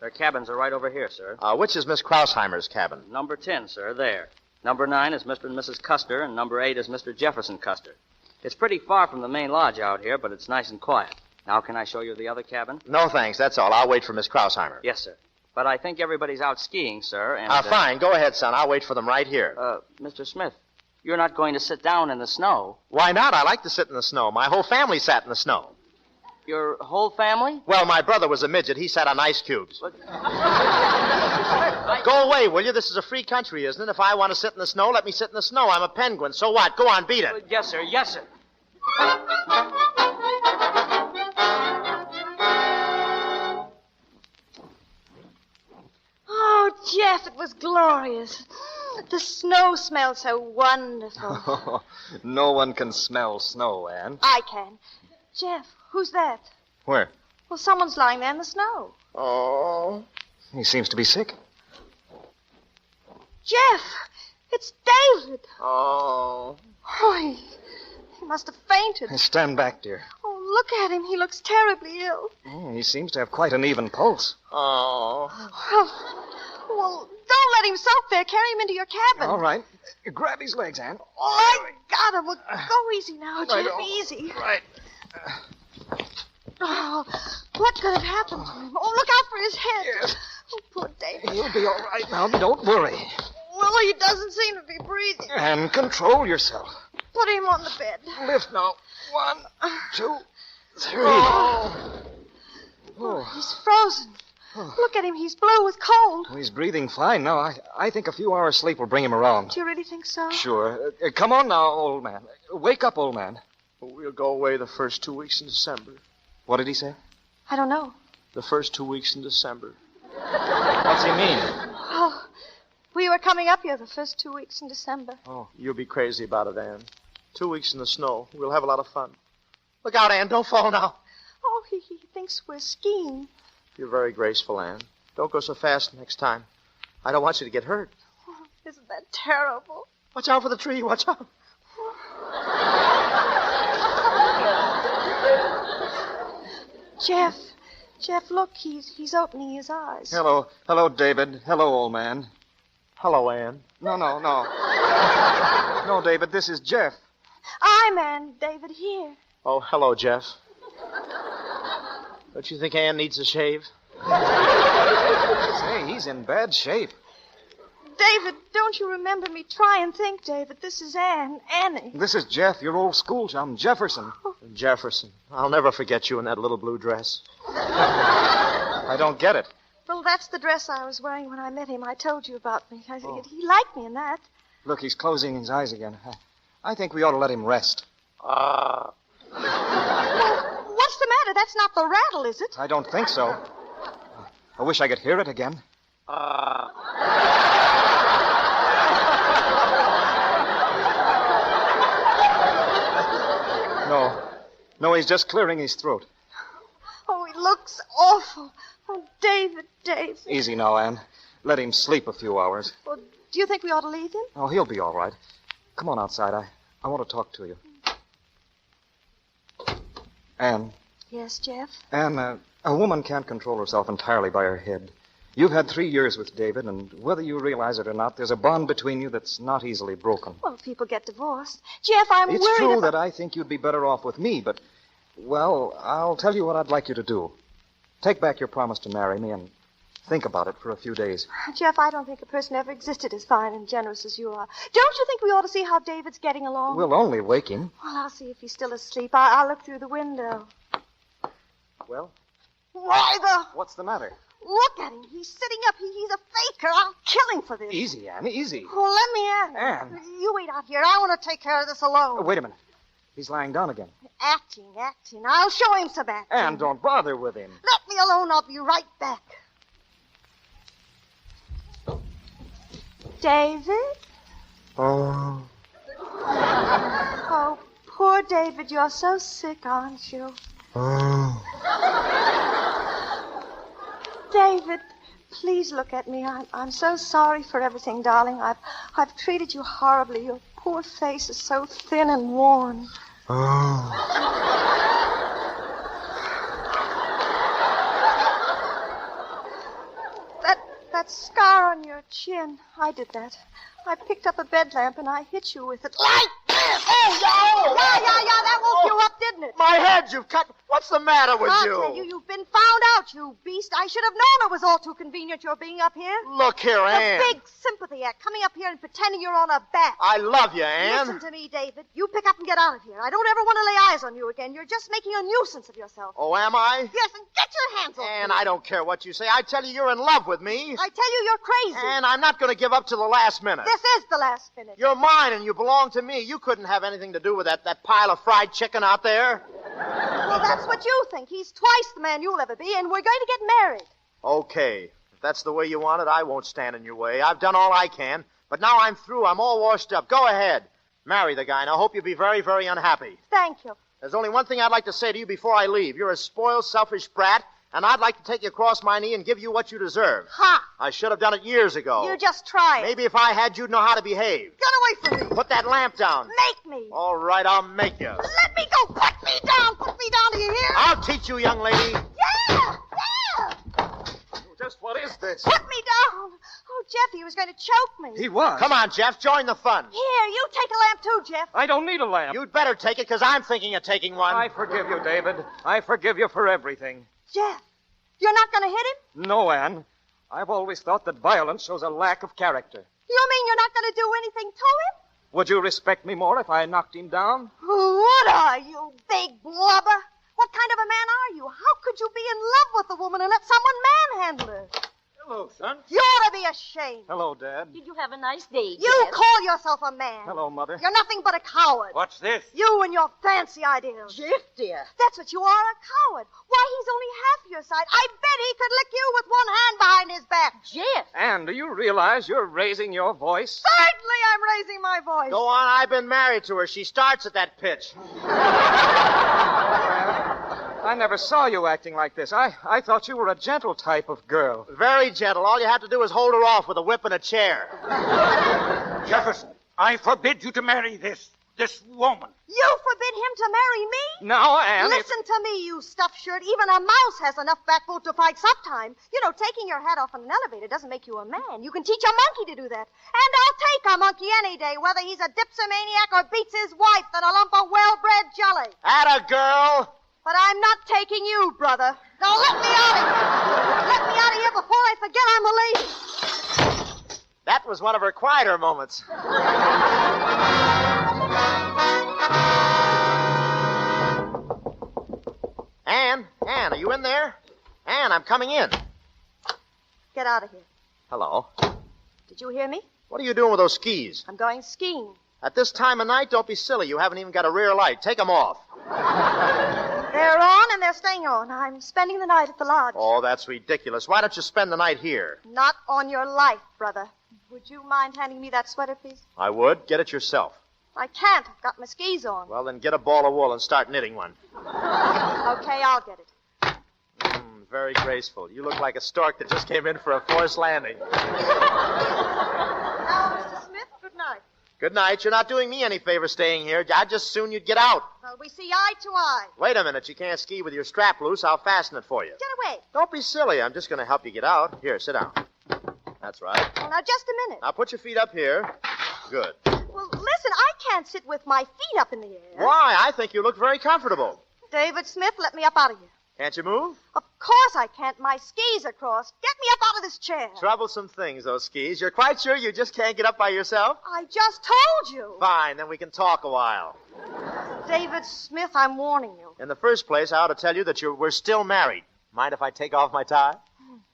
Their cabins are right over here, sir. Which is Miss Krausheimer's cabin? Number 10, sir, there. Number 9 is Mr. and Mrs. Custer, and number 8 is Mr. Jefferson Custer. It's pretty far from the main lodge out here, but it's nice and quiet. Now, can I show you the other cabin? No, thanks. That's all. I'll wait for Miss Krausheimer. Yes, sir. But I think everybody's out skiing, sir, and... Fine. Go ahead, son. I'll wait for them right here. Mr. Smith, you're not going to sit down in the snow. Why not? I like to sit in the snow. My whole family sat in the snow. Your whole family? Well, my brother was a midget. He sat on ice cubes. Go away, will you? This is a free country, isn't it? If I want to sit in the snow, let me sit in the snow. I'm a penguin. So what? Go on, beat it. Yes, sir. Yes, sir. Oh, Jeff, it was glorious. The snow smelled so wonderful. No one can smell snow, Anne. I can. Jeff, who's that? Where? Well, someone's lying there in the snow. Oh. He seems to be sick. Jeff, it's David. Oh. Oh, he must have fainted. Stand back, dear. Oh, look at him. He looks terribly ill. He seems to have quite an even pulse. Oh. Well, don't let him soak there. Carry him into your cabin. All right. Grab his legs, Anne. Oh, I got him. Well, go easy now, Jeff. Right, Easy. Right. Oh, what could have happened to him? Oh, look out for his head. Yes. Oh, poor David. He'll be all right now. Don't worry. Well, he doesn't seem to be breathing. And control yourself. Put him on the bed. Lift now. 1, 2, 3. Oh, he's frozen. Look at him. He's blue with cold. He's breathing fine now. I think a few hours' sleep will bring him around. Do you really think so? Sure. Come on now, old man. Wake up, old man. We'll go away the first 2 weeks in December. What did he say? I don't know. The first 2 weeks in December. What's he mean? Oh, we were coming up here the first 2 weeks in December. Oh, you'll be crazy about it, Anne. 2 weeks in the snow. We'll have a lot of fun. Look out, Anne. Don't fall now. Oh, he thinks we're skiing. You're very graceful, Anne. Don't go so fast next time. I don't want you to get hurt. Oh, isn't that terrible? Watch out for the tree. Watch out. Jeff, look, he's opening his eyes. Hello, David. Hello, old man. Hello, Anne. No. No, David, this is Jeff. I'm Anne, David, here. Oh, hello, Jeff. Don't you think Anne needs a shave? Say, he's in bad shape. David, don't you remember me? Try and think, David. This is Annie. This is Jeff, your old school chum, Jefferson. Jefferson. I'll never forget you in that little blue dress. I don't get it. Well, that's the dress I was wearing when I met him. I told you about me. He liked me in that. Look, he's closing his eyes again. I think we ought to let him rest. Well, what's the matter? That's not the rattle, is it? I don't think so. I wish I could hear it again. No, he's just clearing his throat. Oh, he looks awful. Oh, David. Easy now, Anne. Let him sleep a few hours. Well, do you think we ought to leave him? Oh, he'll be all right. Come on outside. I want to talk to you. Anne. Yes, Jeff? Anne, a woman can't control herself entirely by her head. You've had 3 years with David, and whether you realize it or not, there's a bond between you that's not easily broken. Well, people get divorced. Jeff, I'm worried It's true about... that I think you'd be better off with me, but, well, I'll tell you what I'd like you to do. Take back your promise to marry me and think about it for a few days. Jeff, I don't think a person ever existed as fine and generous as you are. Don't you think we ought to see how David's getting along? We'll only wake him. Well, I'll see if he's still asleep. I'll look through the window. Well? Why the... What's the matter? Look at him. He's sitting up. He's a faker. I'll kill him for this. Easy, Anne, easy. Oh, let me at him. Anne. You wait out here. I want to take care of this alone. Wait a minute. He's lying down again. Acting. I'll show him some acting. Anne, don't bother with him. Let me alone. I'll be right back. David? Oh. Oh, poor David. You're so sick, aren't you? Oh. David, please look at me. I'm so sorry for everything, darling. I've treated you horribly. Your poor face is so thin and worn. Oh. That scar on your chin, I did that. I picked up a bed lamp and I hit you with it. Like this! Oh, Yeah, that woke you up, didn't it? My head, you've cut. What's the matter with I'll you? tell you, you've been found out, you beast. I should have known it was all too convenient your being up here. Look here, Anne. The big sympathy act, coming up here and pretending you're on a bat. I love you, Anne. Listen to me, David. You pick up and get out of here. I don't ever want to lay eyes on you again. You're just making a nuisance of yourself. Oh, am I? Yes, and get your hands off Anne, me. I don't care what you say. I tell you, you're in love with me. I tell you, you're crazy. And I'm not going to give up till the last minute. This is the last minute. You're mine and you belong to me. You couldn't have anything to do with that pile of fried chicken out there. Well, that's what you think. He's twice the man you'll ever be, and we're going to get married. Okay. If that's the way you want it, I won't stand in your way. I've done all I can. But now I'm through. I'm all washed up. Go ahead. Marry the guy, and I hope you'll be very, very unhappy. Thank you. There's only one thing I'd like to say to you before I leave. You're a spoiled, selfish brat, and I'd like to take you across my knee and give you what you deserve. Ha! I should have done it years ago. You just try it. Maybe if I had, you'd know how to behave. Get away from me. Put that lamp down. Make me. All right, I'll make you. Let me go. Put me down. Put me down. Do you hear? I'll teach you, young lady. Yeah. Just what is this? Put me down. Oh, Jeff, he was going to choke me. He was. Come on, Jeff. Join the fun. Here, you take a lamp too, Jeff. I don't need a lamp. You'd better take it, because I'm thinking of taking one. I forgive you, David. I forgive you for everything. Jeff, you're not going to hit him? No, Anne. I've always thought that violence shows a lack of character. You mean you're not going to do anything to him? Would you respect me more if I knocked him down? What are you, big blubber? What kind of a man are you? How could you be in love with a woman and let someone manhandle her? Hello, son. You ought to be ashamed. Hello, Dad. Did you have a nice day, You Jeff? call yourself a man. Hello, Mother. You're nothing but a coward. What's this? You and your fancy ideals. Jeff, dear. That's what you are, a coward. Why, he's only half your size. I bet he could lick you with one hand behind his back. Jeff. Anne, do you realize you're raising your voice? Certainly I'm raising my voice. Go on. I've been married to her. She starts at that pitch. I never saw you acting like this. I thought you were a gentle type of girl. Very gentle. All you have to do is hold her off with a whip and a chair. Jefferson, I forbid you to marry this woman. You forbid him to marry me? No, Anne. Listen to me, you stuffed shirt. Even a mouse has enough backbone to fight sometime. You know, taking your hat off in an elevator doesn't make you a man. You can teach a monkey to do that. And I'll take a monkey any day, whether he's a dipsomaniac or beats his wife than a lump of well-bred jelly. Atta girl. But I'm not taking you, brother. Now let me out of here. Let me out of here before I forget I'm a lady. That was one of her quieter moments. Anne, are you in there? Anne, I'm coming in. Get out of here. Hello. Did you hear me? What are you doing with those skis? I'm going skiing. At this time of night, don't be silly. You haven't even got a rear light. Take them off. They're on and they're staying on. I'm spending the night at the lodge. Oh, that's ridiculous. Why don't you spend the night here? Not on your life, brother. Would you mind handing me that sweater, please? I would. Get it yourself. I can't. I've got my skis on. Well, then get a ball of wool and start knitting one. Okay, I'll get it. Very graceful. You look like a stork that just came in for a forced landing. Now, Mr. Smith, good night. Good night. You're not doing me any favor staying here. I'd just soon you'd get out. Now, Well, we see eye to eye. Wait a minute. You can't ski with your strap loose. I'll fasten it for you. Get away. Don't be silly. I'm just going to help you get out. Here, sit down. That's right. Well, now, just a minute. Now, put your feet up here. Good. Well, listen, I can't sit with my feet up in the air. Why? I think you look very comfortable. David Smith, let me up out of here. Can't you move? Of course I can't. My skis are crossed. Get me up out of this chair. Troublesome things, those skis. You're quite sure you just can't get up by yourself? I just told you. Fine, then we can talk a while. David Smith, I'm warning you. In the first place, I ought to tell you that we're still married. Mind if I take off my tie?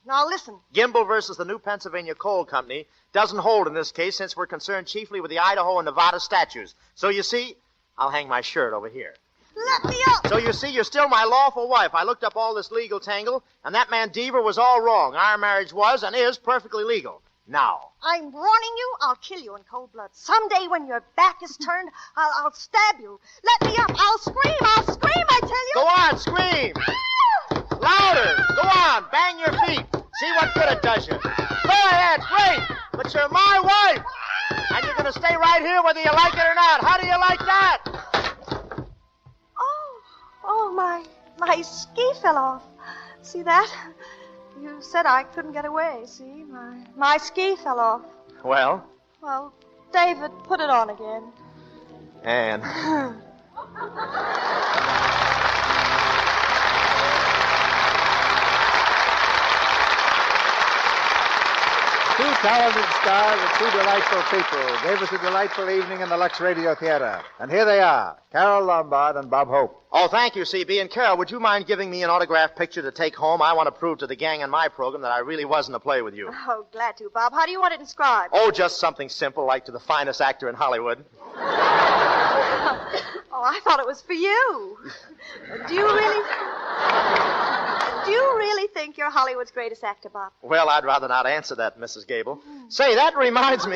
Now, listen. Gimbel versus the New Pennsylvania Coal Company doesn't hold in this case since we're concerned chiefly with the Idaho and Nevada statues. So, you see, I'll hang my shirt over here. Let me up. So, you see, you're still my lawful wife. I looked up all this legal tangle, and that man Deaver was all wrong. Our marriage was and is perfectly legal. Now. I'm warning you, I'll kill you in cold blood. Someday when your back is turned, I'll stab you. Let me up. I'll scream, I tell you. Go on, scream. Louder. Go on, bang your feet. See what good it does you. Go ahead, great. But you're my wife. And you're going to stay right here whether you like it or not. How do you like that? Oh, my ski fell off. See that? You said I couldn't get away, see? My ski fell off. Well? Well, David, put it on again. And... Two talented stars and two delightful people gave us a delightful evening in the Lux Radio Theater. And here they are, Carol Lombard and Bob Hope. Oh, thank you, C.B. And Carol, would you mind giving me an autographed picture to take home? I want to prove to the gang in my program that I really was in a play with you. Oh, glad to, Bob. How do you want it inscribed? Oh, just something simple, like to the finest actor in Hollywood. Oh, I thought it was for you. Do you really think you're Hollywood's greatest actor, Bob? Well, I'd rather not answer that, Mrs. Gable. Say, that reminds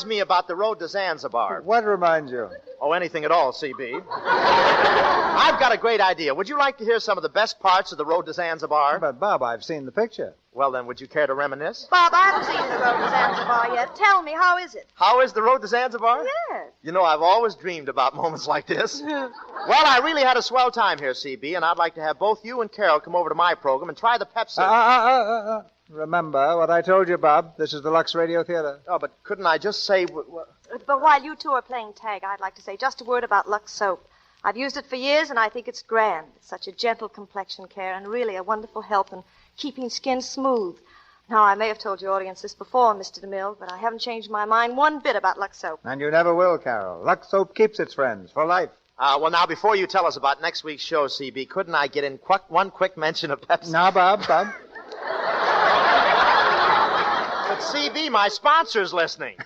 me about the road to Zanzibar. What reminds you? Oh, anything at all, C.B. I've got a great idea. Would you like to hear some of the best parts of the road to Zanzibar? But, Bob, I've seen the picture. Well, then, would you care to reminisce? Bob, I haven't seen the road to Zanzibar yet. Tell me, how is it? How is the road to Zanzibar? Yes. You know, I've always dreamed about moments like this. Well, I really had a swell time here, C.B., and I'd like to have both you and Carol come over to my program and try the Pepsi. Remember what I told you, Bob. This is the Lux Radio Theater. Oh, but couldn't I just say... But while you two are playing tag, I'd like to say just a word about Lux soap. I've used it for years, and I think it's grand. It's such a gentle complexion care and really a wonderful help in keeping skin smooth. Now, I may have told your audience this before, Mr. DeMille, but I haven't changed my mind one bit about Lux soap. And you never will, Carol. Lux soap keeps its friends for life. Well, now, before you tell us about next week's show, C.B., couldn't I get in one quick mention of Pepsi? Now, Bob. But, C.B., my sponsor's listening.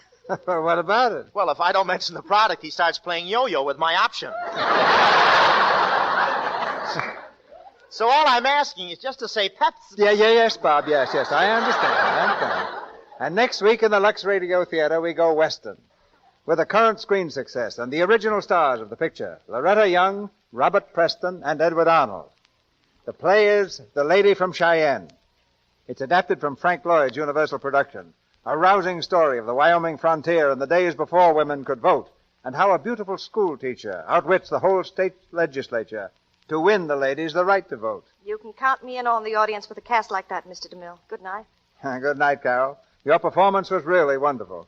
What about it? Well, if I don't mention the product, he starts playing yo-yo with my option. So all I'm asking is just to say Pepsi. Yes, Bob. Yes. I understand. And next week in the Lux Radio Theater, we go Western. With a current screen success and the original stars of the picture, Loretta Young, Robert Preston, and Edward Arnold. The play is The Lady from Cheyenne. It's adapted from Frank Lloyd's Universal production. A rousing story of the Wyoming frontier in the days before women could vote, and how a beautiful school teacher outwits the whole state legislature to win the ladies the right to vote. You can count me in on the audience with a cast like that, Mr. DeMille. Good night. Good night, Carol. Your performance was really wonderful.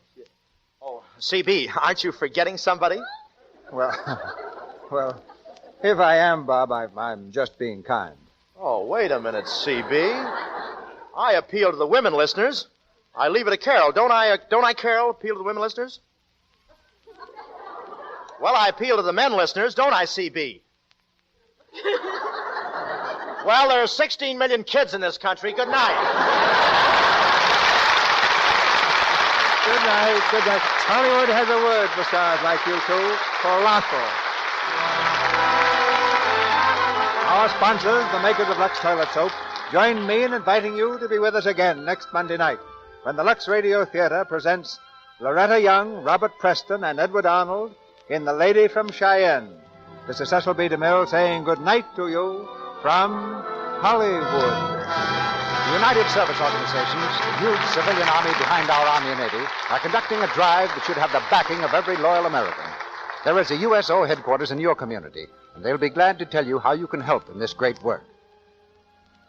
Oh, C.B., aren't you forgetting somebody? Well, if I am, Bob, I'm just being kind. Oh, wait a minute, C.B. I appeal to the women listeners. I leave it to Carol. Don't I, Carol, appeal to the women listeners? Well, I appeal to the men listeners, don't I, C.B.? Well, there are 16 million kids in this country. Good night. Good night. Hollywood has a word for stars like you two. Colossal. Our sponsors, the makers of Lux Toilet Soap, join me in inviting you to be with us again next Monday night when the Lux Radio Theater presents Loretta Young, Robert Preston, and Edward Arnold in The Lady from Cheyenne. This is Cecil B. DeMille saying good night to you from Hollywood. The United Service Organizations, the huge civilian army behind our Army and Navy, are conducting a drive that should have the backing of every loyal American. There is a USO headquarters in your community, and they'll be glad to tell you how you can help in this great work.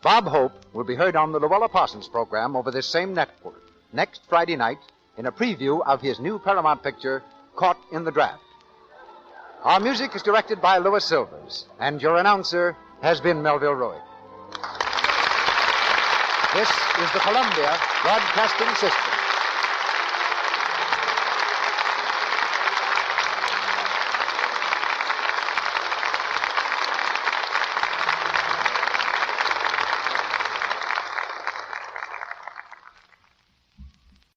Bob Hope will be heard on the Luella Parsons program over this same network next Friday night in a preview of his new Paramount picture, Caught in the Draft. Our music is directed by Louis Silvers, and your announcer has been Melville Ruick. This is the Columbia Broadcasting System.